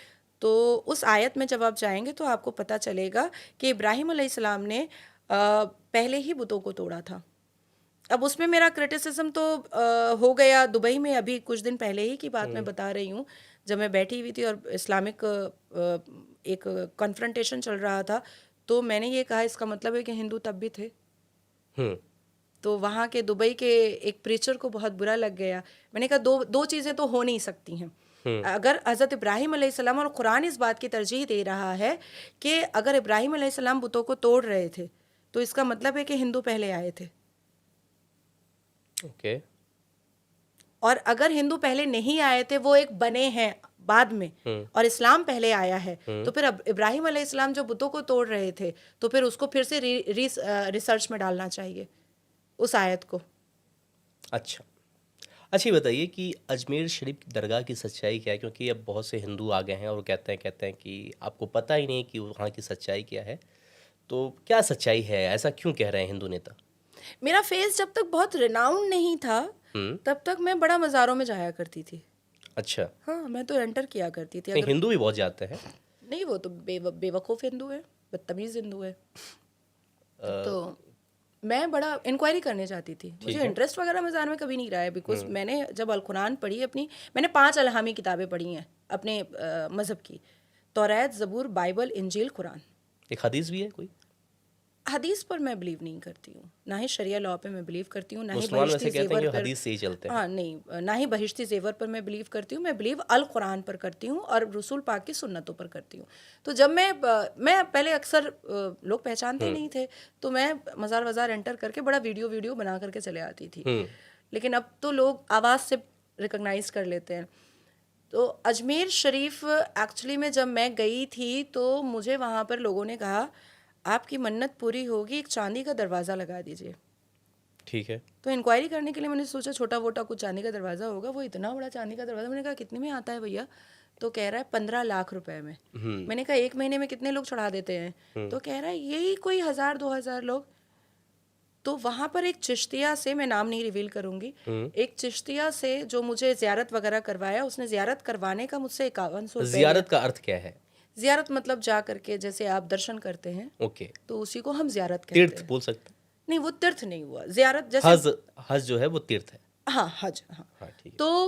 Speaker 1: तो उस आयत में जब आप जाएंगे तो आपको पता चलेगा कि इब्राहिम अलैहिस्सलाम ने पहले ही बुतों को तोड़ा था। अब उसमें मेरा क्रिटिसिज्म तो हो गया दुबई में, अभी कुछ दिन पहले ही की बात मैं बता रही हूँ, जब मैं बैठी हुई थी और इस्लामिक एक कन्फ्रंटेशन चल रहा था, तो मैंने ये कहा इसका मतलब है कि हिंदू तब भी थे।
Speaker 2: हम्म।
Speaker 1: तो वहाँ के दुबई के एक प्रीचर को बहुत बुरा लग गया। मैंने कहा दो चीज़ें तो हो नहीं सकती हैं। अगर हज़रत इब्राहिम अलैहिस्सलाम, और कुरान इस बात की तरजीह दे रहा है कि अगर इब्राहिम अलैहिस्सलाम बुतों को तोड़ रहे थे तो इसका मतलब है कि हिंदू पहले आए थे,
Speaker 2: ओके।
Speaker 1: और अगर हिंदू पहले नहीं आए थे, वो एक बने हैं बाद में, और इस्लाम पहले आया है, तो फिर अब इब्राहिम अलैहिस्सलाम जो बुतों को तोड़ रहे थे तो फिर उसको फिर से रिसर्च में डालना चाहिए उस आयत को।
Speaker 2: अच्छा, अच्छा, ये बताइए कि अजमेर शरीफ की दरगाह की सच्चाई क्या है? क्योंकि अब बहुत से हिंदू आ गए हैं और वो कहते हैं कि आपको पता ही नहीं कि वहाँ की सच्चाई क्या है। तो क्या सच्चाई है? ऐसा क्यों कह रहे हैं हिंदू नेता?
Speaker 1: मेरा फेस जब तक बहुत रिनाउंड नहीं था
Speaker 2: हम्म।
Speaker 1: तब तक मैं बड़ा मज़ारों में जाया करती थी।
Speaker 2: अच्छा।
Speaker 1: हाँ, मैं तो एंटर किया करती थी।
Speaker 2: नहीं,
Speaker 1: अगर
Speaker 2: हिंदू भी बहुत जाते हैं।
Speaker 1: नहीं, वो तो बेवकूफ़ हिंदू है, बदतमीज़ हिंदू है। तो मैं बड़ा इंक्वायरी करने जाती थी।
Speaker 2: ठीक
Speaker 1: मुझे
Speaker 2: है।
Speaker 1: इंटरेस्ट वगैरह मज़ार में कभी नहीं रहा है, बिकॉज मैंने जब अल कुरान पढ़ी अपनी, मैंने 5 अलहामी किताबें पढ़ी हैं अपने मज़हब की, तौरात, ज़बूर, बाइबल, इंजील, कुरान।
Speaker 2: एक हदीस भी है कोई?
Speaker 1: हदीस पर मैं बिलीव नहीं करती हूँ, ना ही शरिया लॉ पे मैं बिलीव करती हूँ, ना ही
Speaker 2: मुसलमान
Speaker 1: बहिश्ती
Speaker 2: वैसे कहते हैं
Speaker 1: जेवर
Speaker 2: कि
Speaker 1: पर।
Speaker 2: हदीस से ही चलते हैं।
Speaker 1: हाँ नहीं, ना ही बहिश्ती जेवर पर मैं बिलीव करती हूँ, मैं बिलीव अल कुरान पर करती हूँ और रसूल पाक की सुन्नतों पर करती हूँ। तो जब मैं पहले अक्सर लोग पहचानते नहीं थे तो मैं मज़ार वज़ार एंटर करके बड़ा वीडियो बना करके चले आती थी। लेकिन अब तो लोग आवाज़ से रिकग्नाइज कर लेते हैं। तो अजमेर शरीफ एक्चुअली में जब मैं गई थी तो मुझे वहाँ पर लोगों ने कहा आपकी मन्नत पूरी होगी, एक चांदी का दरवाज़ा लगा दीजिए।
Speaker 2: ठीक है।
Speaker 1: तो इंक्वायरी करने के लिए मैंने सोचा छोटा वोटा कुछ चांदी का दरवाज़ा होगा, वो इतना बड़ा चांदी का दरवाज़ा। मैंने कहा कितने में आता है भैया? तो कह रहा है 15 लाख रुपए में। मैंने कहा 1 महीने में कितने लोग चढ़ा देते हैं? तो कह रहा है यही कोई 1000-2000 लोग। तो वहाँ पर एक चिश्तिया से, मैं नाम नहीं रिवील करूँगी, एक चिश्तिया से जो मुझे ज़ियारत वगैरह करवाया, उसने ज़ियारत करवाने का मुझसे 5100 रुपये लिया।
Speaker 2: ज़ियारत का अर्थ क्या है?
Speaker 1: ज़ियारत मतलब जा करके जैसे आप दर्शन करते हैं
Speaker 2: ओके।
Speaker 1: तो उसी को हम ज़ियारत कहते
Speaker 2: तीर्थ
Speaker 1: हैं।
Speaker 2: बोल सकते हैं।
Speaker 1: नहीं, वो तीर्थ नहीं हुआ, ज़ियारत जैसे।
Speaker 2: हज, हज जो है वो तीर्थ है।
Speaker 1: हाँ, हज, हाँ।
Speaker 2: हाँ, ठीक है।
Speaker 1: तो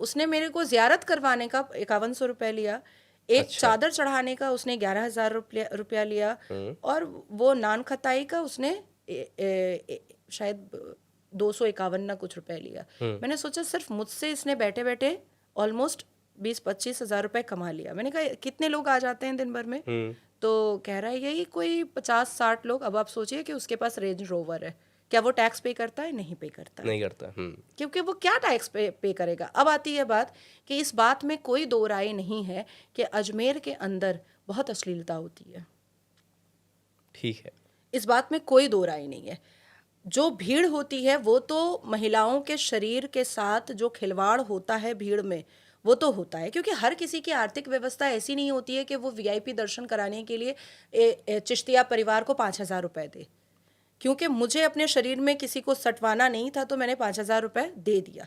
Speaker 1: उसने मेरे को ज़ियारत करवाने का 5100 रुपये लिया, एक
Speaker 2: अच्छा।
Speaker 1: चादर चढ़ाने का उसने 11,000 रुपया लिया, और वो नान खताई का उसने शायद 251 ना कुछ रुपए लिया। मैंने सोचा सिर्फ मुझसे इसने बैठे बैठे ऑलमोस्ट 20-25 हज़ार रुपये कमा लिया। मैंने कहा कितने लोग आ जाते हैं दिन भर में? तो कह रहा है यही कोई 50-60 लोग। अब आप सोचिए कि उसके पास रेंज रोवर है, क्या वो टैक्स पे करता है? नहीं पे करता है,
Speaker 2: नहीं करता।
Speaker 1: क्योंकि वो क्या टैक्स पे करेगा। अब आती है बात कि इस बात में कोई दो राय नहीं है कि अजमेर के अंदर बहुत अश्लीलता होती है,
Speaker 2: ठीक है।
Speaker 1: इस बात में कोई दो राय नहीं है। जो भीड़ होती है वो तो महिलाओं के शरीर के साथ जो खिलवाड़ होता है भीड़ में, वो तो होता है, क्योंकि हर किसी की आर्थिक व्यवस्था ऐसी नहीं होती है कि वो वीआईपी दर्शन कराने के लिए चिश्तिया परिवार को 5,000 रुपये दे। क्योंकि मुझे अपने शरीर में किसी को सटवाना नहीं था तो मैंने 5,000 रुपये दे दिया।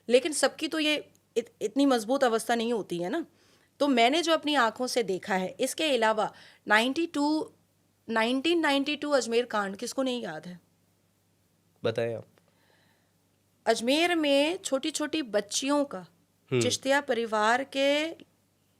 Speaker 1: लेकिन सबकी तो ये इतनी मजबूत अवस्था नहीं होती है ना। तो मैंने जो अपनी आंखों से देखा है, इसके अलावा 1992 अजमेर कांड किसको नहीं याद है?
Speaker 2: बताएं आप।
Speaker 1: अजमेर में छोटी छोटी बच्चियों का, चिश्तिया परिवार के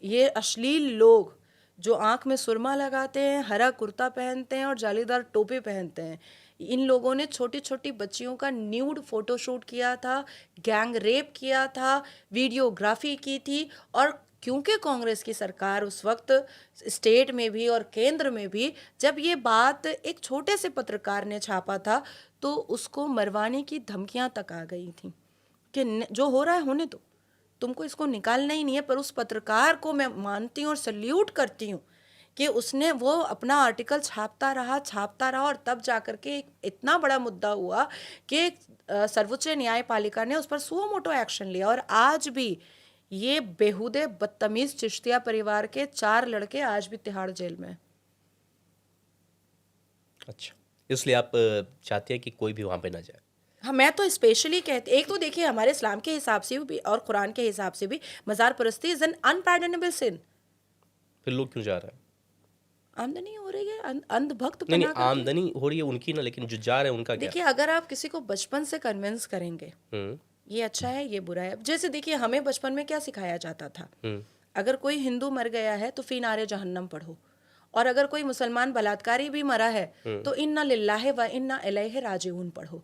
Speaker 1: ये अश्लील लोग जो आंख में सुरमा लगाते हैं, हरा कुर्ता पहनते हैं और जालीदार टोपी पहनते हैं, इन लोगों ने छोटी छोटी बच्चियों का न्यूड फोटोशूट किया था, गैंग रेप किया था, वीडियोग्राफी की थी। और क्योंकि कांग्रेस की सरकार उस वक्त स्टेट में भी और केंद्र में भी, जब ये बात एक छोटे से पत्रकार ने छापा था तो उसको मरवाने की धमकियां तक आ गई थी कि जो हो रहा है होने दो, तुमको इसको निकालना ही नहीं है। पर उस पत्रकार को मैं मानती हूँ और सल्यूट करती हूँ कि उसने वो अपना आर्टिकल छापता रहा और तब जाकर के एक इतना बड़ा मुद्दा हुआ कि सर्वोच्च न्यायपालिका ने उस पर सुओ मोटो एक्शन लिया। और आज भी ये बेहुदे बदतमीज चिश्तिया परिवार के 4 लड़के आज भी तिहाड़ जेल में हैं।
Speaker 2: अच्छा, इसलिए आप चाहते हैं कि कोई भी वहाँ पे ना जाए।
Speaker 1: हाँ, मैं तो स्पेशली कहती, एक तो देखिए हमारे इस्लाम के हिसाब से भी और कुरान के हिसाब से भी मज़ार परस्ती इज़ एन अनपैर्डनेबल सिन।
Speaker 2: फिर लोग क्यों जा रहे हैं?
Speaker 1: आमदनी हो रही है अंधभक्त
Speaker 2: नहीं
Speaker 1: बना करके।
Speaker 2: आमदनी हो रही है उनकी ना, लेकिन जो जा रहे हैं उनका क्या?
Speaker 1: देखिए, अगर आप किसी को बचपन से कन्विंस करेंगे ये अच्छा है ये बुरा है, जैसे देखिए हमें बचपन में क्या सिखाया जाता था, अगर कोई हिंदू मर गया है तो फी नारे जहन्नम पढ़ो, और अगर कोई मुसलमान बलात्कारी भी मरा है तो इन्ना लिल्लाहि व इन्ना इलैहि राजिऊन पढ़ो।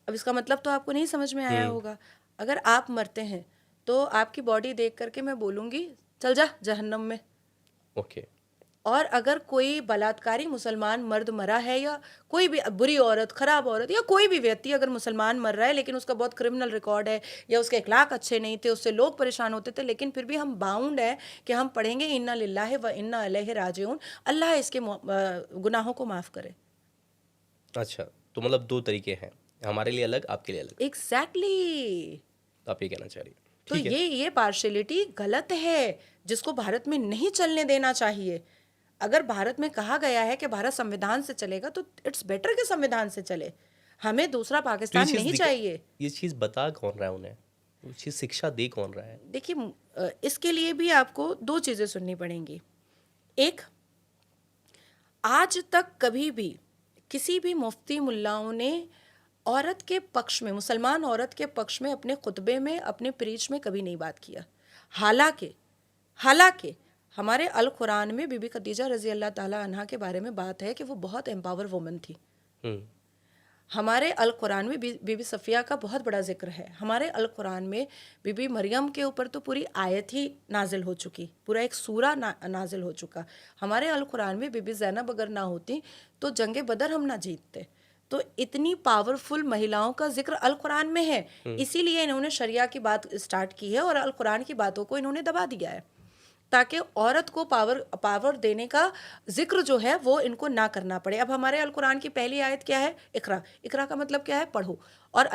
Speaker 1: अब इसका मतलब तो आपको नहीं समझ में आया होगा। अगर आप मरते हैं तो आपकी बॉडी देख करके मैं बोलूँगी चल जा जहन्नम में।
Speaker 2: ओके।
Speaker 1: और अगर कोई बलात्कारी मुसलमान मर्द मरा है या कोई भी बुरी औरत, खराब औरत या कोई भी व्यक्ति अगर मुसलमान मर रहा है लेकिन उसका बहुत क्रिमिनल रिकॉर्ड है या उसके अखलाक अच्छे नहीं थे, उससे लोग परेशान होते थे, लेकिन फिर भी हम बाउंड है कि हम पढ़ेंगे इन्ना लिल्लाहि व इन्ना इलैहि राजिऊन, अल्लाह इसके गुनाहों को माफ़ करे।
Speaker 2: अच्छा, तो मतलब 2 तरीके हैं, हमारे लिए अलग, आपके लिए अलग।
Speaker 1: एग्जैक्टली।
Speaker 2: तो आप ये कहना चाह रही हैं।
Speaker 1: तो
Speaker 2: ठीक है।
Speaker 1: ये पार्शियलिटी गलत है जिसको भारत में नहीं चलने देना चाहिए। अगर भारत में कहा गया है कि भारत संविधान से चलेगा तो इट्स बेटर कि संविधान से चले, हमें दूसरा
Speaker 2: तो ये
Speaker 1: पाकिस्तान
Speaker 2: चीज़
Speaker 1: नहीं चाहिए।
Speaker 2: ये चीज़ बता कौन रहा है उन्हें? वो चीज़ शिक्षा दे कौन रहा है?
Speaker 1: देखिए, इसके लिए भी आपको 2 चीज़ें सुननी पड़ेंगी। एक, आज तक कभी भी किसी भी मुफ्ती मुल्लाओं ने औरत के पक्ष में, मुसलमान औरत के पक्ष में अपने खुतबे में, अपने प्रीच में कभी नहीं बात किया। हालांकि हमारे अल कुरान में बीबी खदीजा रजी अल्लाह ताला अन्हा के बारे में बात है कि वो बहुत एम्पावर वुमन थी। हमारे अल कुरान में बीबी सफ़िया का बहुत बड़ा जिक्र है। हमारे अल कुरान में बीबी मरियम के ऊपर तो पूरी आयत ही नाजिल हो चुकी, पूरा एक सूरा नाजिल हो चुका। हमारे अल कुरान में बीबी ज़ैनब अगर ना होती तो जंगे बदर हम ना जीतते। तो इतनी पावरफुल महिलाओं का जिक्र अल कुरान में है, इसीलिए इन्होंने शरिया की बात स्टार्ट की है और अल कुरान की बातों को इन्होंने दबा दिया है ताकि औरत को पावर देने का जिक्र जो है वो इनको ना करना पड़े। अब हमारे अल कुरान की पहली आयत क्या है? इकरा। इकरा का मतलब क्या है? पढ़ो। और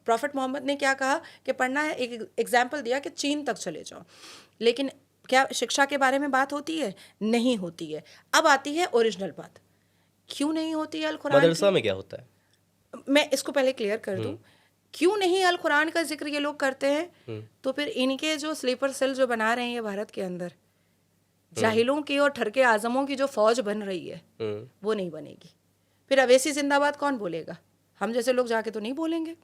Speaker 1: प्रॉफिट मोहम्मद ने क्या कहा कि पढ़ना है, एक एग्जाम्पल दिया कि चीन तक चले जाओ। लेकिन क्या शिक्षा के बारे में बात होती है? नहीं होती है। अब आती है ओरिजिनल बात, क्यों नहीं होती है अल कुरान
Speaker 2: मदरसा
Speaker 1: की?
Speaker 2: में क्या होता है?
Speaker 1: मैं इसको पहले क्लियर कर दूं, क्यों नहीं अल कुरान का जिक्र ये लोग करते हैं? तो फिर इनके जो स्लीपर सेल जो बना रहे हैं ये भारत के अंदर, जाहिलों की और ठरके आजमों की जो फौज बन रही है वो नहीं बनेगी। फिर अवैसी जिंदाबाद कौन बोलेगा? हम जैसे लोग जाके तो नहीं बोलेंगे।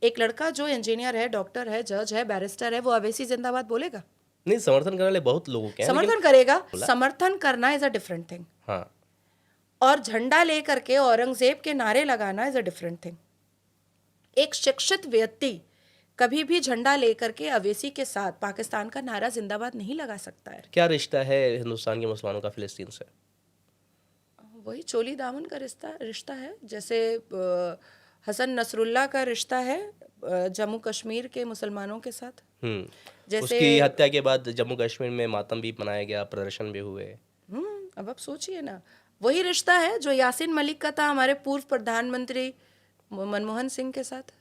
Speaker 1: एक लड़का जो इंजीनियर है, डॉक्टर है, जज है, बैरिस्टर है, वो अवैसी जिंदाबाद बोलेगा?
Speaker 2: नहीं, समर्थन करने वाले बहुत लोगों के हैं,
Speaker 1: समर्थन करेगा। समर्थन करना इज अ डिफरेंट थिंग,
Speaker 2: हाँ,
Speaker 1: और झंडा लेकर के औरंगजेब के नारे लगाना इज अ डिफरेंट थिंग। एक शिक्षित व्यक्ति कभी भी झंडा लेकर के अवेसी के साथ पाकिस्तान का नारा जिंदाबाद नहीं लगा सकता है।
Speaker 2: क्या रिश्ता है हिंदुस्तान के मुसलमानों का फिलिस्तीन से?
Speaker 1: वही चोली दामन का रिश्ता है, जैसे हसन नसरुल्लाह का रिश्ता है जम्मू कश्मीर के मुसलमानों के साथ। जैसे
Speaker 2: उसकी हत्या के बाद जम्मू कश्मीर में मातम भी मनाया गया, प्रदर्शन भी हुए।
Speaker 1: अब आप सोचिए ना, वही रिश्ता है जो यासीन मलिक का था हमारे पूर्व प्रधानमंत्री मनमोहन सिंह के साथ।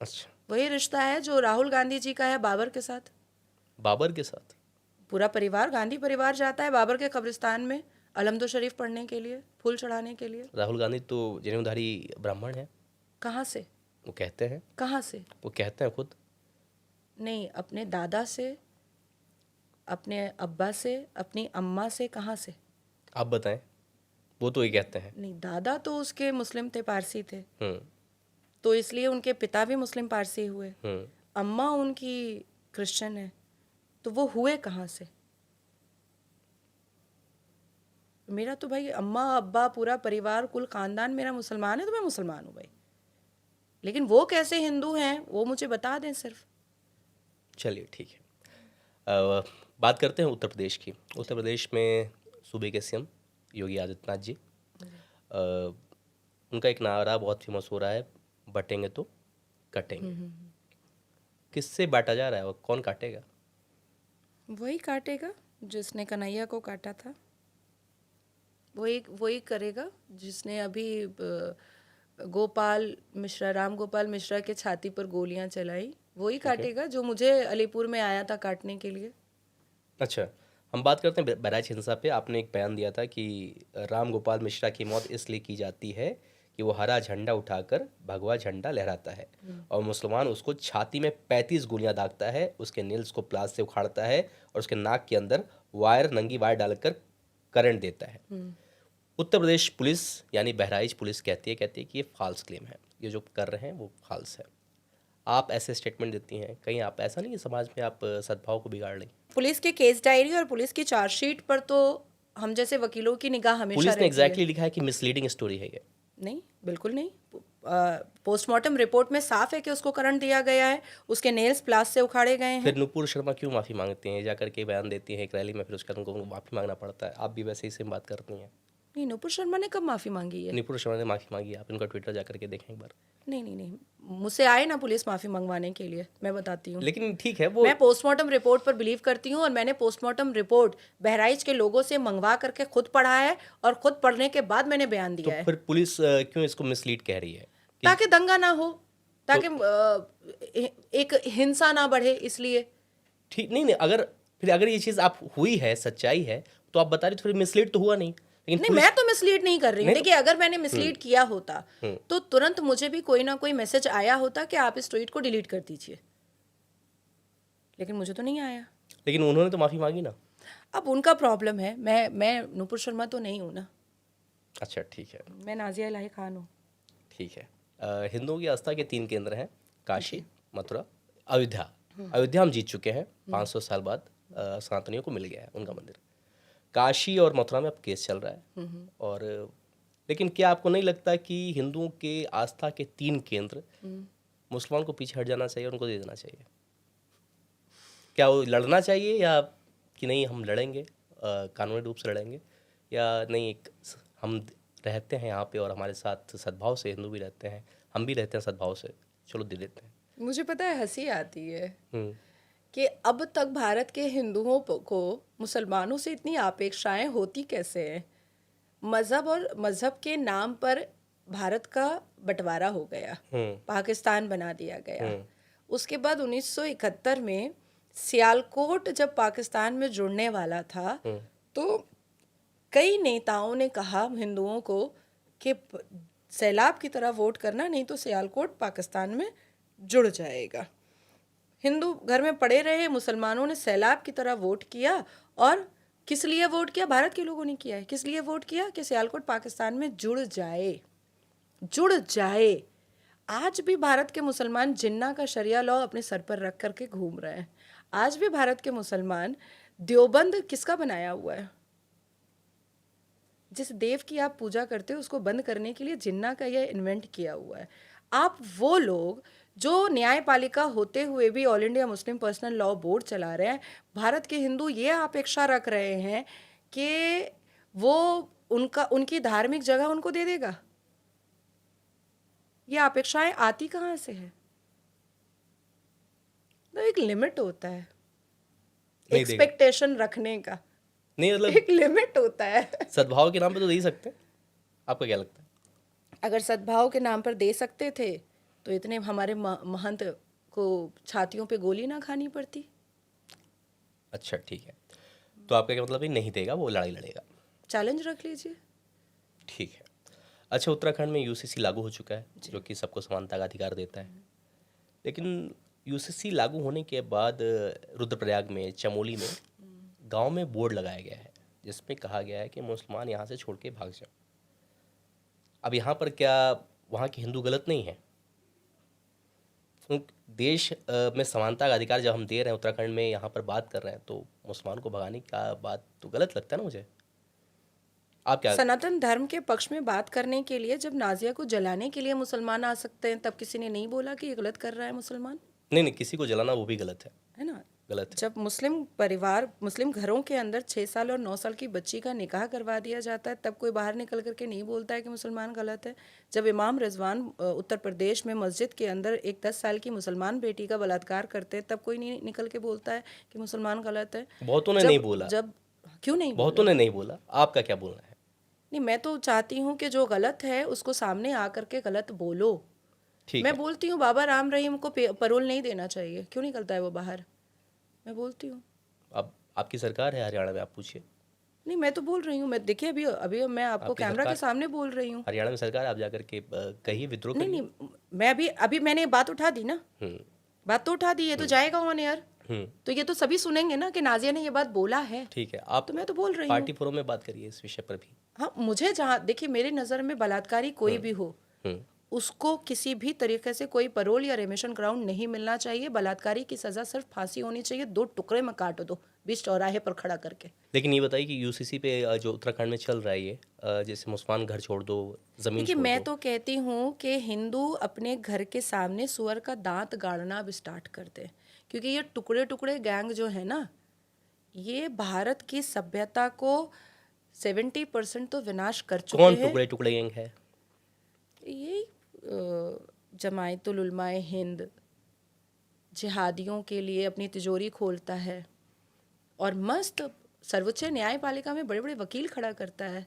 Speaker 2: अच्छा,
Speaker 1: वही रिश्ता है जो राहुल गांधी जी का है बाबर के साथ।
Speaker 2: बाबर के साथ
Speaker 1: पूरा परिवार, गांधी परिवार जाता है बाबर के कब्रिस्तान में अलहमदो शरीफ पढ़ने के लिए, फूल चढ़ाने के लिए।
Speaker 2: राहुल गांधी तो जनेऊधारी ब्राह्मण है।
Speaker 1: कहाँ से?
Speaker 2: वो कहते हैं।
Speaker 1: कहाँ से?
Speaker 2: वो कहते हैं खुद।
Speaker 1: नहीं, अपने दादा से अपने अब्बा से, अपनी अम्मा से, कहाँ से?
Speaker 2: आप बताएं, वो तो ये कहते हैं।
Speaker 1: नहीं, दादा तो उसके मुस्लिम थे, पारसी थे,
Speaker 2: हम्म
Speaker 1: तो इसलिए उनके पिता भी मुस्लिम पारसी हुए।
Speaker 2: हम्म
Speaker 1: अम्मा उनकी क्रिश्चियन है, तो वो हुए कहाँ से? मेरा तो भाई अम्मा अब्बा पूरा परिवार कुल खानदान मेरा मुसलमान है, तो मैं मुसलमान हूँ भाई। लेकिन वो कैसे हिंदू हैं वो मुझे बता दें सिर्फ।
Speaker 2: चलिए ठीक है। बात करते हैं उत्तर प्रदेश की। उत्तर प्रदेश में सूबे के सीएम योगी आदित्यनाथ जी, अ, उनका एक नारा बहुत फेमस हो रहा है, बटेंगे तो कटेंगे। किससे बांटा जा रहा है और कौन काटेगा?
Speaker 1: वही काटेगा जिसने कन्हैया को काटा था, वही वही करेगा जिसने अभी गोपाल मिश्रा, राम गोपाल मिश्रा के छाती पर गोलियां चलाई। वही काटेगा जो मुझे अलीपुर में आया था काटने के लिए।
Speaker 2: अच्छा, हम बात करते हैं बहराइच हिंसा पे। आपने एक बयान दिया था कि राम गोपाल मिश्रा की मौत इसलिए की जाती है कि वो हरा झंडा उठाकर भगवा झंडा लहराता है और मुसलमान उसको छाती में 35 गोलियां दागता है, उसके नेल्स को प्लास से उखाड़ता है और उसके नाक के अंदर नंगी वायर डालकर करंट देता है। उत्तर प्रदेश पुलिस यानी बहराइच पुलिस कहती है कि ये फॉल्स क्लेम है, ये जो कर रहे हैं वो फॉल्स है। आप ऐसे स्टेटमेंट देती हैं, कहीं आप ऐसा नहीं है समाज में आप सद्भाव को बिगाड़ रही?
Speaker 1: पुलिस के केस डायरी और पुलिस की चार्जशीट पर तो हम जैसे वकीलों की निगाह हमेशा
Speaker 2: पुलिस ने
Speaker 1: रहती है।
Speaker 2: एग्जैक्टली लिखा है कि मिसलीडिंग स्टोरी है ये।
Speaker 1: नहीं, बिल्कुल नहीं। पोस्टमार्टम रिपोर्ट में साफ है कि उसको करंट दिया गया है, उसके नेल्स प्लास से उखाड़े गए हैं।
Speaker 2: फिर नुपुर शर्मा क्यों माफ़ी मांगती हैं, जाकर के बयान देती हैं एक रैली में, फिर उसके बाद उनको माफ़ी मांगना पड़ता है? आप भी वैसे ही सेम बात करती हैं।
Speaker 1: नहीं, नुपुर शर्मा ने कब माफ़ी मांगी है?
Speaker 2: नुपुर शर्मा ने माफ़ी मांगी, आप इनका ट्विटर जाकर के देखें एक बार।
Speaker 1: नहीं नहीं नहीं, मुझसे आए ना पुलिस माफ़ी मंगवाने के लिए, मैं बताती हूँ।
Speaker 2: लेकिन ठीक है, वो
Speaker 1: मैं पोस्टमार्टम रिपोर्ट पर बिलीव करती हूँ और मैंने पोस्टमार्टम रिपोर्ट बहराइच के लोगों से मंगवा करके खुद पढ़ा है और खुद पढ़ने के बाद मैंने बयान
Speaker 2: तो
Speaker 1: दिया है,
Speaker 2: फिर पुलिस क्यों इसको मिसलीड कह रही है कि
Speaker 1: ताकि दंगा ना हो, ताकि एक हिंसा ना बढ़े, इसलिए।
Speaker 2: ठीक नहीं नहीं, अगर ये चीज़ आप हुई है, सच्चाई है, तो आप बता रही, तो फिर मिसलीड तो हुआ नहीं। लेकिन
Speaker 1: नहीं,
Speaker 2: पुलिस
Speaker 1: मैं तो मिसलीड नहीं कर रही हूँ।
Speaker 2: नहीं तो-
Speaker 1: देखिए, अगर मैंने मिसलीड किया होता तो तुरंत मुझे भी कोई ना कोई मैसेज आया होता कि आप इस ट्वीट को डिलीट कर दीजिए, लेकिन मुझे तो नहीं आया।
Speaker 2: लेकिन उन्होंने तो माफ़ी मांगी ना।
Speaker 1: अब उनका प्रॉब्लम है, मैं नुपुर शर्मा तो नहीं हूँ ना,
Speaker 2: अच्छा ठीक है,
Speaker 1: मैं नाजिया इलाही खान हूँ।
Speaker 2: ठीक है। हिंदुओं की आस्था के 3 केंद्र हैं, काशी, मथुरा, अयोध्या। अयोध्या हम जीत चुके हैं, 500 साल बाद सनातनियों को मिल गया है उनका मंदिर। काशी और मथुरा में अब केस चल रहा है। और लेकिन क्या आपको नहीं लगता कि हिंदुओं के आस्था के 3 केंद्र मुसलमान को पीछे हट जाना चाहिए, उनको दे देना चाहिए? क्या वो लड़ना चाहिए, या कि नहीं हम लड़ेंगे, कानूनी रूप से लड़ेंगे, या नहीं हम रहते हैं यहाँ पे और हमारे साथ सद्भाव से हिंदू भी रहते हैं, हम भी रहते हैं सद्भाव से, चलो दे देते हैं?
Speaker 1: मुझे पता है, हंसी आती है
Speaker 2: हम्म
Speaker 1: कि अब तक भारत के हिंदुओं को मुसलमानों से इतनी अपेक्षाएं होती कैसे हैं। मज़हब और मज़हब के नाम पर भारत का बंटवारा हो गया, पाकिस्तान बना दिया गया। उसके बाद 1971 में सियालकोट जब पाकिस्तान में जुड़ने वाला था, तो कई नेताओं ने कहा हिंदुओं को कि सैलाब की तरह वोट करना, नहीं तो सियालकोट पाकिस्तान में जुड़ जाएगा। हिंदू घर में पड़े रहे, मुसलमानों ने सैलाब की तरह वोट किया। और किस लिए वोट किया? भारत के लोगों ने किया है। किस लिए वोट किया? कि सियालकोट पाकिस्तान में जुड़ जाए, जुड़ जाए। आज भी भारत के मुसलमान जिन्ना का शरिया लॉ अपने सर पर रख करके घूम रहे हैं। आज भी भारत के मुसलमान देवबंद किसका बनाया हुआ है? जिस देव की आप पूजा करते हो उसको बंद करने के लिए जिन्ना का यह इन्वेंट किया हुआ है। आप वो लोग जो न्यायपालिका होते हुए भी all India Muslim personal law board चला रहे हैं, भारत के हिंदू ये अपेक्षा रख रहे हैं कि वो उनकी धार्मिक जगह उनको दे देगा। ये अपेक्षाएं आती कहाँ से है? तो एक लिमिट होता है एक्सपेक्टेशन रखने का,
Speaker 2: नहीं मतलब
Speaker 1: एक लिमिट होता है।
Speaker 2: सद्भाव के नाम पे तो दे ही सकते हैं, आपका क्या लगता है?
Speaker 1: अगर सद्भाव के नाम पर दे सकते थे तो इतने हमारे महंत को छातियों पे गोली ना खानी पड़ती।
Speaker 2: अच्छा ठीक है, तो आपका क्या मतलब है, नहीं देगा, वो लड़ाई लड़ेगा?
Speaker 1: चैलेंज रख लीजिए।
Speaker 2: ठीक है। अच्छा, उत्तराखंड में यूसीसी लागू हो चुका है, जो कि सबको समानता का अधिकार देता है। लेकिन यूसीसी लागू होने के बाद रुद्रप्रयाग में, चमोली में गांव में बोर्ड लगाया गया है जिसमें कहा गया है कि मुसलमान यहाँ से छोड़ के भाग जाओ। अब यहाँ पर क्या वहाँ के हिंदू गलत नहीं है? देश में समानता का अधिकार जब हम दे रहे हैं, उत्तराखंड में यहाँ पर बात कर रहे हैं, तो मुसलमान को भगाने का बात तो गलत लगता है ना मुझे। आप क्या?
Speaker 1: सनातन धर्म के पक्ष में बात करने के लिए जब नाजिया को जलाने के लिए मुसलमान आ सकते हैं, तब किसी ने नहीं बोला कि ये गलत कर रहा है मुसलमान,
Speaker 2: नहीं नहीं, किसी को जलाना वो भी गलत
Speaker 1: है ना।
Speaker 2: है।
Speaker 1: जब मुस्लिम परिवार, मुस्लिम घरों के अंदर 6 साल और 9 साल की बच्ची का निकाह करवा दिया जाता है, तब कोई बाहर निकल करके नहीं बोलता है कि मुसलमान गलत है। जब इमाम रिजवान उत्तर प्रदेश में मस्जिद के अंदर एक 10 साल की मुसलमान बेटी का बलात्कार करते हैं, तब कोई नहीं निकल के बोलता है कि मुसलमान गलत है।
Speaker 2: बहुतों ने नहीं बोला।
Speaker 1: जब क्यों नहीं
Speaker 2: बहुतों ने नहीं बोला, आपका क्या बोलना है?
Speaker 1: नहीं, मैं तो चाहती हूँ कि जो गलत है उसको सामने आकर के गलत बोलो।
Speaker 2: ठीक
Speaker 1: मैं
Speaker 2: है।
Speaker 1: बोलती हूँ बाबा राम रहीम को परोल नहीं देना चाहिए, क्यों निकलता है वो बाहर, मैं बोलती हूँ।
Speaker 2: अब आपकी सरकार है हरियाणा में, आप पूछिए।
Speaker 1: नहीं, मैं तो बोल रही हूँ, मैं देखिए अभी अभी मैं आपको
Speaker 2: आपकी
Speaker 1: कैमरा के
Speaker 2: सरकार
Speaker 1: सामने बोल रही हूँ।
Speaker 2: हरियाणा में सरकार है, आप जाकर के कहिए, विद्रोह
Speaker 1: नहीं
Speaker 2: करिए।
Speaker 1: नहीं, मैं अभी अभी मैंने बात उठा दी ना,
Speaker 2: हम्म
Speaker 1: बात तो उठा दी, ये तो जाएगा ऑन एयर,
Speaker 2: हम्म
Speaker 1: तो ये तो सभी सुनेंगे ना कि नाजिया ने ये बात बोला है,
Speaker 2: ठीक है। आप
Speaker 1: तो मैं तो बोल रही हूँ।
Speaker 2: पार्टी फोरम में बात करिए इस विषय पर भी।
Speaker 1: हाँ, मुझे जहाँ देखिए, मेरी नज़र में बलात्कारी कोई भी हो,
Speaker 2: हम्म
Speaker 1: उसको किसी भी तरीके से कोई परोल या रेमिशन ग्राउंड नहीं मिलना चाहिए। बलात्कारी की सज़ा सिर्फ फांसी होनी चाहिए, 2 टुकड़े में काट दो बीच चौराहे पर खड़ा करके।
Speaker 2: लेकिन ये बताइए कि यूसीसी पे जो उत्तराखंड में चल रहा है ये, जैसे मुसलमान घर छोड़ दो, जमीन
Speaker 1: देखिए,
Speaker 2: छोड़
Speaker 1: मैं
Speaker 2: दो।
Speaker 1: तो कहती हूँ कि हिंदू अपने घर के सामने सुअर का दांत गाड़ना अब स्टार्ट कर दे, क्योंकि ये टुकड़े टुकड़े गैंग जो है ना, ये भारत की सभ्यता को 70% तो विनाश कर चुके
Speaker 2: कौन
Speaker 1: हैं।
Speaker 2: टुकड़े टुकड़े गैंग है?
Speaker 1: यही जमायतुल उलमाए हिंद जिहादियों के लिए अपनी तिजोरी खोलता है और मस्त सर्वोच्च न्यायपालिका में बड़े बड़े वकील खड़ा करता है,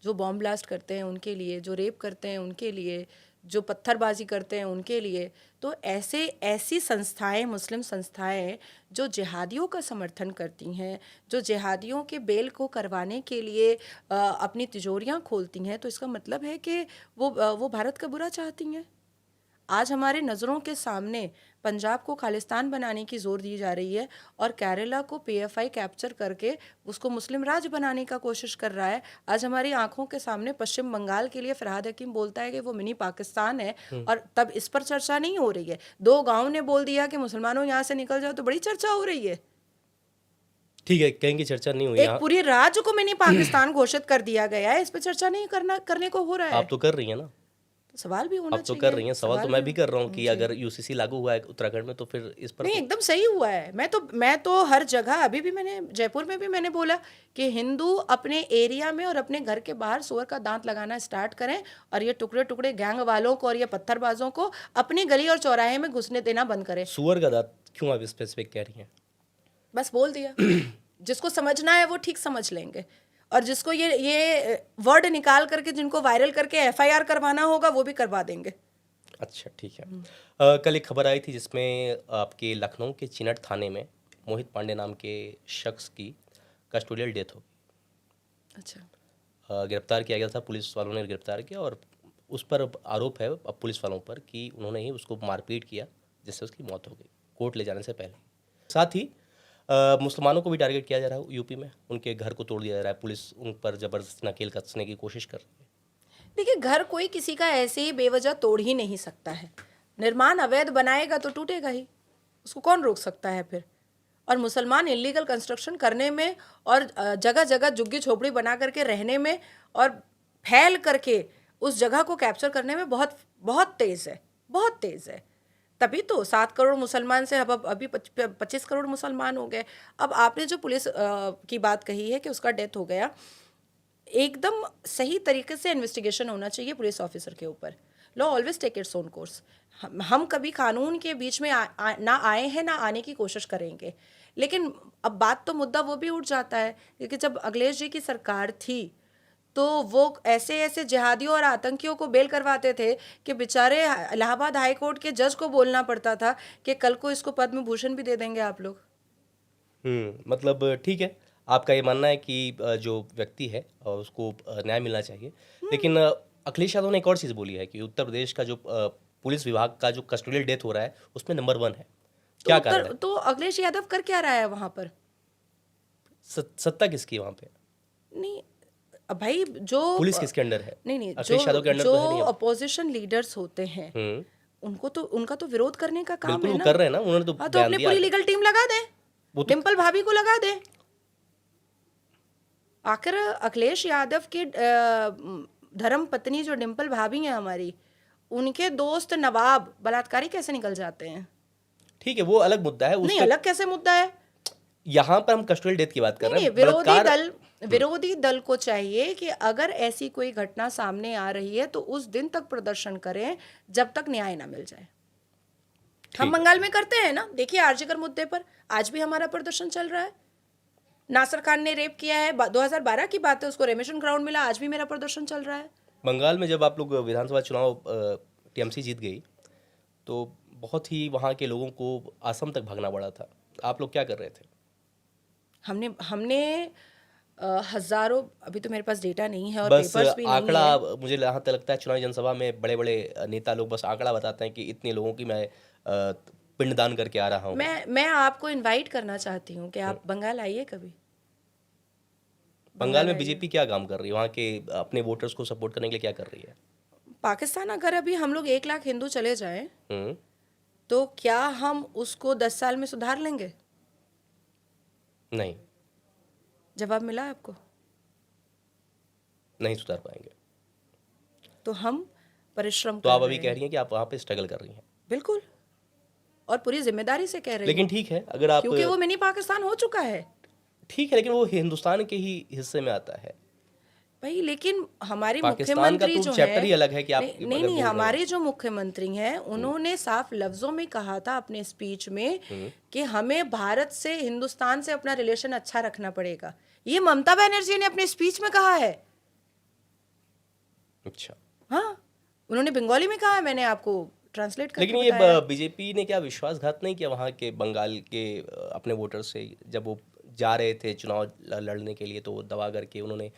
Speaker 1: जो बॉम्ब ब्लास्ट करते हैं उनके लिए, जो रेप करते हैं उनके लिए, जो पत्थरबाजी करते हैं उनके लिए। तो ऐसी संस्थाएं, मुस्लिम संस्थाएं जो जिहादियों का समर्थन करती हैं, जो जिहादियों के बेल को करवाने के लिए अपनी तिजोरियां खोलती हैं, तो इसका मतलब है कि वो भारत का बुरा चाहती हैं। आज हमारे नज़रों के सामने पंजाब को खालिस्तान बनाने की जोर दी जा रही है और केरला को पीएफआई कैप्चर करके उसको मुस्लिम राज बनाने का कोशिश कर रहा है। आज हमारी आंखों के सामने पश्चिम बंगाल के लिए फरहाद हकीम बोलता है कि वो मिनी पाकिस्तान है, और तब इस पर चर्चा नहीं हो रही है। 2 गांव ने बोल दिया कि मुसलमानों यहाँ से निकल जाओ, तो बड़ी चर्चा हो रही है।
Speaker 2: ठीक है, कहीं की चर्चा नहीं हुई
Speaker 1: एक
Speaker 2: यहाँ।
Speaker 1: पूरी राज्य को मिनी पाकिस्तान घोषित कर दिया गया है, इस पर चर्चा नहीं करने को हो रहा है।
Speaker 2: आप तो कर रही हैं ना,
Speaker 1: सवाल भी होना
Speaker 2: आप तो
Speaker 1: चाहिए।
Speaker 2: कर रही हैं। सवाल तो मैं भी
Speaker 1: भी
Speaker 2: कर रहा हूँ कि अगर यूसीसी लागू हुआ है उत्तराखंड में, तो फिर इस पर
Speaker 1: नहीं,
Speaker 2: तो
Speaker 1: एकदम सही हुआ है। मैं तो हर जगह, अभी भी मैंने जयपुर में भी मैंने बोला कि हिंदू अपने एरिया में और अपने घर के बाहर सुअर का दांत लगाना स्टार्ट करें, और ये टुकड़े टुकड़े गैंग वालों को और ये पत्थरबाजों को अपनी गली और चौराहे में घुसने देना बंद करें।
Speaker 2: सुअर का दांत क्यों आप स्पेसिफिक कह रही हैं?
Speaker 1: बस बोल दिया। जिसको समझना है वो ठीक समझ लेंगे, और जिसको ये वर्ड निकाल करके, जिनको वायरल करके एफआईआर करवाना होगा, वो भी करवा देंगे।
Speaker 2: अच्छा, ठीक है। कल एक खबर आई थी जिसमें आपके लखनऊ के चिनट थाने में मोहित पांडे नाम के शख्स की कस्टोडियल डेथ हो गई।
Speaker 1: अच्छा।
Speaker 2: गिरफ्तार किया गया था, पुलिस वालों ने गिरफ्तार किया, और उस पर अब आरोप है अब पुलिस वालों पर कि उन्होंने ही उसको मारपीट किया जिससे उसकी मौत हो गई, कोर्ट ले जाने से पहले। साथ ही मुसलमानों को भी टारगेट किया जा रहा है यूपी में, उनके घर को तोड़ दिया जा रहा है, पुलिस उन पर ज़बरदस्ती नकेल कसने की कोशिश कर रही है।
Speaker 1: देखिए, घर कोई किसी का ऐसे ही बेवजह तोड़ ही नहीं सकता है। निर्माण अवैध बनाएगा तो टूटेगा ही, उसको कौन रोक सकता है फिर। और मुसलमान इलीगल कंस्ट्रक्शन करने में और जगह जगह झुग्गी झोपड़ी बना करके रहने में और फैल करके उस जगह को कैप्चर करने में बहुत बहुत तेज़ है, बहुत तेज़ है। तभी तो 7 करोड़ मुसलमान से अब अभी 25 करोड़ मुसलमान हो गए। अब आपने जो पुलिस की बात कही है कि उसका डेथ हो गया, एकदम सही तरीके से इन्वेस्टिगेशन होना चाहिए पुलिस ऑफिसर के ऊपर। Law always take its own course. हम कभी कानून के बीच में ना आए हैं, ना आने की कोशिश करेंगे। लेकिन अब बात तो मुद्दा वो भी उठ जाता है, क्योंकि जब अखिलेश जी की सरकार थी तो वो ऐसे ऐसे जिहादियों और आतंकियों को बेल करवाते थे कि बेचारे इलाहाबाद हाई कोर्ट के जज को बोलना पड़ता था कि कल को इसको पद्म भूषण भी दे देंगे आप लोग।
Speaker 2: मतलब ठीक है, आपका ये मानना है कि जो व्यक्ति है उसको न्याय मिलना चाहिए। लेकिन अखिलेश यादव ने एक और चीज़ बोली है कि उत्तर प्रदेश का जो पुलिस विभाग का जो कस्टोडियल डेथ हो रहा है उसमें नंबर 1 है। क्या कारण है?
Speaker 1: तो अखिलेश यादव कर क्या रहा है वहां पर?
Speaker 2: सत्ता किसकी है वहाँ पे?
Speaker 1: नहीं, अब भाई जो
Speaker 2: पुलिस किसके अंडर है?
Speaker 1: नहीं
Speaker 2: अखिलेश यादव के अंडर
Speaker 1: जो
Speaker 2: तो है नहीं अब।
Speaker 1: अपोजिशन लीडर्स होते हैं उनका तो विरोध करने का काम
Speaker 2: बिल्कुल
Speaker 1: है
Speaker 2: वो
Speaker 1: ना।
Speaker 2: कर रहे हैं ना, उन्होंने तो
Speaker 1: हाँ, तो
Speaker 2: बयान
Speaker 1: अपनी
Speaker 2: दिया
Speaker 1: पूरी
Speaker 2: है।
Speaker 1: लीगल टीम लगा दें,
Speaker 2: वो तो
Speaker 1: डिम्पल भाभी को लगा दें। आखिर अखिलेश यादव की धर्म पत्नी जो डिम्पल भाभी हैं हमारी, उनके दोस्त नवाब बलात्कारी कैसे निकल जाते हैं?
Speaker 2: ठीक है, वो अलग मुद्दा है। उस
Speaker 1: नहीं,
Speaker 2: पे
Speaker 1: अलग कैसे मुद्दा है?
Speaker 2: यहाँ पर हम कस्टोडियल डेथ की बात कर
Speaker 1: नहीं
Speaker 2: रहे
Speaker 1: नहीं,
Speaker 2: हैं।
Speaker 1: विरोधी दल को चाहिए कि अगर ऐसी कोई घटना सामने आ रही है तो उस दिन तक प्रदर्शन करें जब तक न्याय ना मिल जाए। हम बंगाल में करते हैं ना, देखिए आरजीकर मुद्दे पर आज भी हमारा प्रदर्शन चल रहा है। नासिर खान ने रेप किया है, 2012 की बात है, उसको रेमिशन ग्राउंड मिला, आज भी मेरा प्रदर्शन चल रहा है।
Speaker 2: बंगाल में जब आप लोग विधानसभा चुनाव टीएमसी जीत गई तो बहुत ही वहाँ के लोगों को असम तक भागना पड़ा था। आप लोग क्या कर रहे थे?
Speaker 1: हमने हजारों, अभी तो मेरे पास डेटा नहीं है और
Speaker 2: बस
Speaker 1: पेपर्स भी नहीं
Speaker 2: आंकड़ा,
Speaker 1: है।
Speaker 2: मुझे यहाँ तक लगता है चुनावी जनसभा में बड़े बड़े नेता लोग बस आंकड़ा बताते हैं कि इतने लोगों की मैं पिंडदान करके आ रहा हूँ।
Speaker 1: मैं आपको इनवाइट करना चाहती हूँ कि आप बंगाल आइए कभी।
Speaker 2: बंगाल में बीजेपी क्या काम कर रही है? वहाँ के अपने वोटर्स को सपोर्ट करने के लिए क्या कर रही है?
Speaker 1: पाकिस्तान अगर अभी हम लोग 1 लाख हिंदू चले जाएं
Speaker 2: हम्म,
Speaker 1: तो क्या हम उसको 10 साल में सुधार लेंगे?
Speaker 2: नहीं,
Speaker 1: जवाब मिला आपको?
Speaker 2: नहीं सुधार पाएंगे।
Speaker 1: तो हम परिश्रम
Speaker 2: तो
Speaker 1: कर
Speaker 2: आप अभी
Speaker 1: रहे
Speaker 2: कह
Speaker 1: हैं।
Speaker 2: रही हैं कि आप वहाँ पे स्ट्रगल कर रही हैं।
Speaker 1: बिल्कुल, और पूरी जिम्मेदारी से कह रही
Speaker 2: लेकिन
Speaker 1: हूँ,
Speaker 2: ठीक है, अगर आप
Speaker 1: क्योंकि वो मिनी पाकिस्तान हो चुका है
Speaker 2: ठीक है, लेकिन वो हिंदुस्तान के ही हिस्से में आता है।
Speaker 1: भाई। लेकिन हमारी
Speaker 2: पाकिस्तान का
Speaker 1: मुख्यमंत्री
Speaker 2: तो
Speaker 1: जो
Speaker 2: चैप्टर ही
Speaker 1: है,
Speaker 2: अलग है कि आप
Speaker 1: नहीं
Speaker 2: अगर
Speaker 1: नहीं,
Speaker 2: बोल रहे हैं।
Speaker 1: हमारे जो मुख्यमंत्री हैं उन्होंने साफ लफ्जों में कहा था अपने स्पीच में कि हमें भारत से, हिंदुस्तान से अपना रिलेशन अच्छा रखना पड़ेगा। ये ममता बनर्जी ने अपने स्पीच में कहा है।
Speaker 2: अच्छा,
Speaker 1: हाँ, उन्होंने बंगाली में कहा है, मैंने आपको ट्रांसलेट करके
Speaker 2: लेकिन ये
Speaker 1: बताया।
Speaker 2: बीजेपी ने क्या विश्वासघात नहीं किया वहाँ के बंगाल के अपने वोटर से? जब वो जा रहे थे चुनाव लड़ने के लिए तो वो दबा करके उन्होंने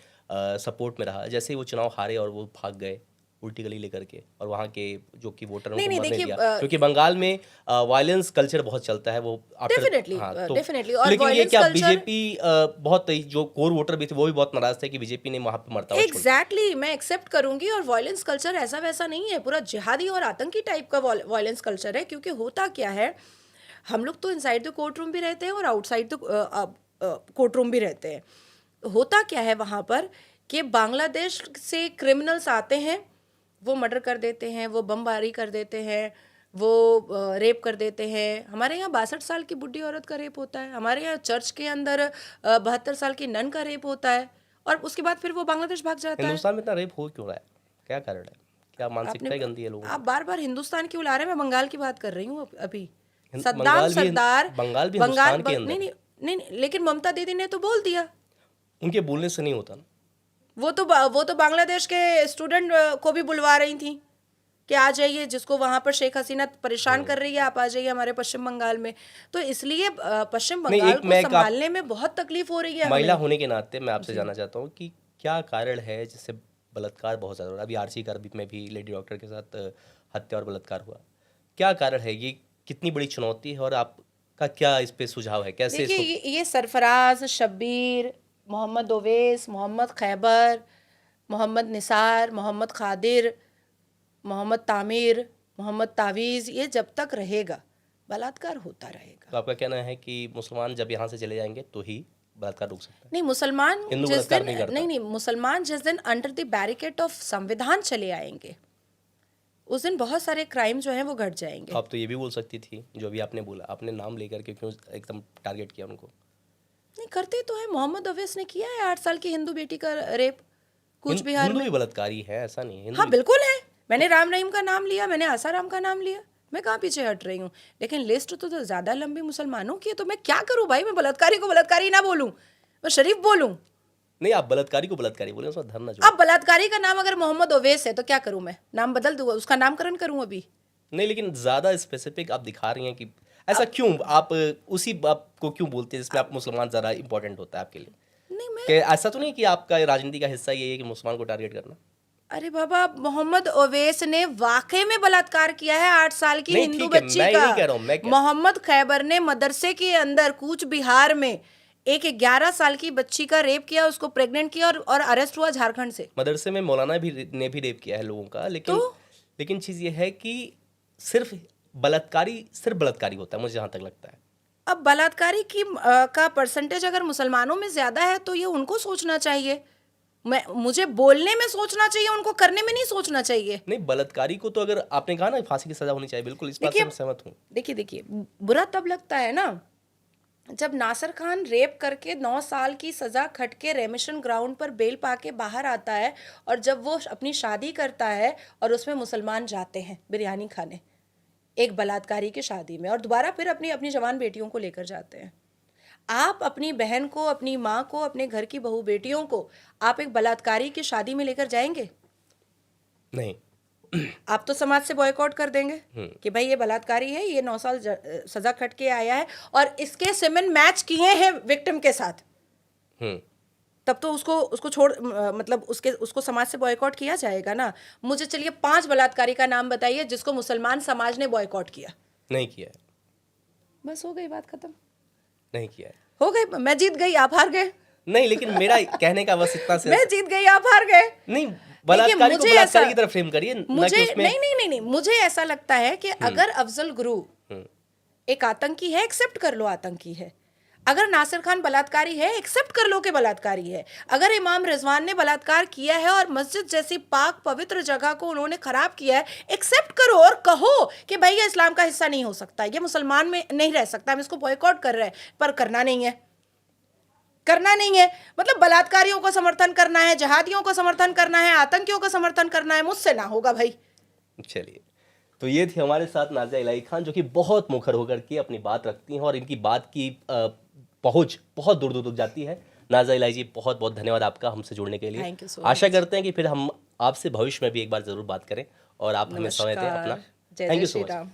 Speaker 2: सपोर्ट में रहा। जैसे ही वो चुनाव हारे और वो भाग गए उल्टी गली लेकर के, और वहाँ के जो कि वोटर
Speaker 1: नहीं
Speaker 2: उनको
Speaker 1: नहीं,
Speaker 2: मरने
Speaker 1: देखिए,
Speaker 2: दिया, क्योंकि बंगाल में वायलेंस कल्चर बहुत चलता है वो आफ्टर।
Speaker 1: डेफिनेटली
Speaker 2: हाँ,
Speaker 1: डेफिनेटली,
Speaker 2: तो
Speaker 1: और
Speaker 2: लेकिन ये
Speaker 1: वायलेंस
Speaker 2: क्या
Speaker 1: कल्चर,
Speaker 2: बीजेपी बहुत जो कोर वोटर भी थे वो भी बहुत नाराज थे कि बीजेपी ने वहाँ पे मरता हुआ छोड़ दिया।
Speaker 1: एग्जैक्टली, मैं एक्सेप्ट करूंगी। और वायलेंस कल्चर ऐसा वैसा नहीं है, पूरा जिहादी और आतंकी टाइप का वायलेंस कल्चर है। क्योंकि होता क्या है, हम लोग तो इनसाइड द कोर्ट रूम भी रहते हैं और आउटसाइड द कोर्ट रूम भी रहते हैं। होता क्या है वहाँ पर कि बांग्लादेश से क्रिमिनल्स आते हैं, वो मर्डर कर देते हैं, वो बमबारी कर देते हैं, वो रेप कर देते हैं। हमारे यहाँ 62 साल की बुढ़ी औरत का रेप होता है, हमारे यहाँ चर्च के अंदर 72 साल की नन का रेप होता है, और उसके बाद फिर वो बांग्लादेश भाग जाता है।
Speaker 2: हिंदुस्तान में इतना रेप हो क्यों रहा है? क्या कारण है? क्या मानसिकता ही गंदी है लोगों की?
Speaker 1: आप बार बार हिंदुस्तान क्यों ला रहे हैं? मैं बंगाल की बात कर रही हूँ अभी। सद्दाम
Speaker 2: बंगाल भी
Speaker 1: सरदार,
Speaker 2: बंगाल भी हिंदुस्तान के अंदर
Speaker 1: नहीं नहीं नहीं, लेकिन ममता दीदी ने तो बोल दिया।
Speaker 2: उनके बोलने से नहीं होता ना।
Speaker 1: वो तो बांग्लादेश के स्टूडेंट को भी बुलवा रही थी कि आ जाइए, जिसको वहां पर शेख हसीना परेशान कर रही है, आप आ जाइए हमारे पश्चिम बंगाल में। तो इसलिए पश्चिम
Speaker 2: नहीं,
Speaker 1: बंगाल
Speaker 2: एक
Speaker 1: को
Speaker 2: मैं
Speaker 1: संभालने में बहुत तकलीफ हो रही है
Speaker 2: महिला
Speaker 1: हमें।
Speaker 2: होने के नाते मैं आपसे जानना चाहता हूँ कि क्या कारण है जिससे बलात्कार बहुत ज़्यादा हो रहा है? अभी आरसी कर में भी लेडी डॉक्टर के साथ हत्या और बलात्कार हुआ। क्या कारण है? ये कितनी बड़ी चुनौती है और आपका क्या इस पे सुझाव है? कैसे
Speaker 1: देखिए,
Speaker 2: इसको?
Speaker 1: ये सरफराज, शब्बीर, मोहम्मद ओवैस, मोहम्मद खैबर, मोहम्मद निसार, मोहम्मद खादिर, मोहम्मद तामिर, मोहम्मद तावीज़, ये जब तक रहेगा बलात्कार होता रहेगा।
Speaker 2: तो आपका कहना है कि मुसलमान जब यहाँ से चले जाएंगे तो ही बलात्कार रुक सकता है?
Speaker 1: नहीं, मुसलमान
Speaker 2: हिंदू
Speaker 1: जिस
Speaker 2: बलात्कार
Speaker 1: दिन,
Speaker 2: नहीं करता।
Speaker 1: नहीं, मुसलमान जिस दिन अंडर द बैरिकेड ऑफ संविधान चले आएंगे उस दिन बहुत सारे क्राइम जो हैं वो घट जाएंगे।
Speaker 2: तो आप तो ये भी बोल सकती थी, जो भी आपने बोला, आपने नाम लेकर के क्यों एकदम टारगेट किया उनको?
Speaker 1: नहीं, करते तो है। मोहम्मद ओवैस ने किया है 8 साल की हिंदू बेटी का रेप कूच बिहार
Speaker 2: हिंदू
Speaker 1: में।
Speaker 2: भी बलात्कारी है, ऐसा नहीं है। हिंदू
Speaker 1: हाँ बिल्कुल है। मैंने राम रहीम का नाम लिया, मैंने आसाराम का नाम लिया, मैं कहाँ पीछे हट रही हूँ। लेकिन लिस्ट तो ज्यादा लंबी मुसलमानों की है, तो मैं क्या करूँ भाई? मैं बलात्कारी को बलात्कारी ना बोलूँ, मैं शरीफ बोलूँ?
Speaker 2: नहीं, आप बलात्कारी को बलात्कारी बोले, उसमें धर्म ना
Speaker 1: अब बलात्कारी का नाम अगर मोहम्मद ओवैस है तो क्या करूँ? मैं नाम बदल दूँ, उसका नामकरण करूँ अभी?
Speaker 2: नहीं, लेकिन ज्यादा स्पेसिफिक आप दिखा रही हैं कि ऐसा क्यों? आप उसी बात को क्यों बोलते हैं जिसमें आप मुसलमान ज्यादा इंपॉर्टेंट होता है आपके लिए?
Speaker 1: नहीं, मैं,
Speaker 2: कि ऐसा तो नहीं कि आपका राजनीति का हिस्सा ये है कि मुसलमान को टारगेट करना?
Speaker 1: अरे बाबा, मोहम्मद ओवैस ने वाकई में बलात्कार किया है 8 साल की
Speaker 2: नहीं,
Speaker 1: हिंदू
Speaker 2: ठीक है,
Speaker 1: बच्ची
Speaker 2: मैं ये
Speaker 1: का।
Speaker 2: नहीं कह रहा हूँ, मैं
Speaker 1: मोहम्मद खैबर ने मदरसे के अंदर कूच बिहार में एक 11 साल की बच्ची का रेप किया, उसको प्रेग्नेंट किया और अरेस्ट हुआ झारखंड से।
Speaker 2: मदरसे में मौलाना ने भी रेप किया है लोगों का, लेकिन
Speaker 1: तो?
Speaker 2: लेकिन चीज़ ये है कि सिर्फ बलात्कारी होता है, मुझे जहाँ तक लगता है।
Speaker 1: अब बलात्कारी का परसेंटेज अगर मुसलमानों में ज्यादा है तो ये उनको सोचना चाहिए। मुझे बोलने में सोचना चाहिए, उनको करने में नहीं सोचना चाहिए।
Speaker 2: नहीं, बलात्कारी को तो अगर आपने कहा ना फांसी की सजा होनी चाहिए, बिल्कुल इस बात से मैं सहमत हूँ।
Speaker 1: देखिए बुरा तब लगता है ना जब नासिर खान रेप करके 9 साल की सजा खट के रेमिशन ग्राउंड पर बेल पाके बाहर आता है, और जब वो अपनी शादी करता है और उसमें मुसलमान जाते हैं बिरयानी खाने एक बलात्कारी की शादी में, और दोबारा फिर अपनी अपनी जवान बेटियों को लेकर जाते हैं। आप अपनी बहन को, अपनी माँ को, अपने घर की बहू बेटियों को आप एक बलात्कारी की शादी में लेकर जाएंगे?
Speaker 2: नहीं।
Speaker 1: आप तो समाज से बॉयकॉट कर देंगे कि भाई ये बलात्कारी है, ये 9 साल सजा खट के आया है और इसके सीमेन मैच किए हैं विक्टिम के साथ। तब तो उसको छोड़ मतलब उसको समाज से बॉयकॉट किया जाएगा ना। मुझे चलिए 5 बलात्कारी का नाम बताइए जिसको मुसलमान समाज ने बॉयकॉट किया।
Speaker 2: नहीं किया है।
Speaker 1: बस हो गई बात खत्म।
Speaker 2: नहीं किया है।
Speaker 1: हो गई, मैं जीत गई, आप हार गए।
Speaker 2: नहीं, लेकिन मेरा कहने का बस इतना से
Speaker 1: मैं जीत गई, आप हार गए।
Speaker 2: नहीं, बलात्कारी को बलात्कारी की तरफ फ्रेम करिए, ना कि उसमें।
Speaker 1: नहीं, मुझे ऐसा लगता है कि अगर अफजल गुरु एक आतंकी है, एक्सेप्ट कर लो आतंकी है। अगर नासिर खान बलात्कारी है, एक्सेप्ट कर लो कि बलात्कारी है। अगर इमाम रिजवान ने बलात्कार किया है और मस्जिद जैसी पाक पवित्र जगह को उन्होंने खराब किया है, एक्सेप्ट करो और कहो कि भाई ये इस्लाम का हिस्सा नहीं हो सकता, ये मुसलमान में नहीं रह सकता, हम इसको बॉयकॉट कर रहे हैं। पर करना नहीं है, करना नहीं है। मतलब बलात्कारियों को समर्थन करना है, जहादियों को समर्थन करना है, आतंकियों को समर्थन करना है, मुझसे ना होगा भाई।
Speaker 2: चलिए, तो ये थी हमारे साथ नाज़िया इलाही खान, जो कि बहुत मुखर होकर के अपनी बात रखती हैं और इनकी बात की पहुंच बहुत दूर दूर तक जाती है। नाज़िया इलाही जी, बहुत बहुत धन्यवाद आपका हमसे जुड़ने के लिए।
Speaker 1: Thank you so
Speaker 2: Asha
Speaker 1: much.
Speaker 2: करते हैं कि फिर हम आपसे भविष्य में भी एक बार जरूर बात करें और आप हमें समय दें अपना।
Speaker 1: जय
Speaker 2: थैंक
Speaker 1: जय
Speaker 2: you so
Speaker 1: Shri
Speaker 2: much.
Speaker 1: Ram.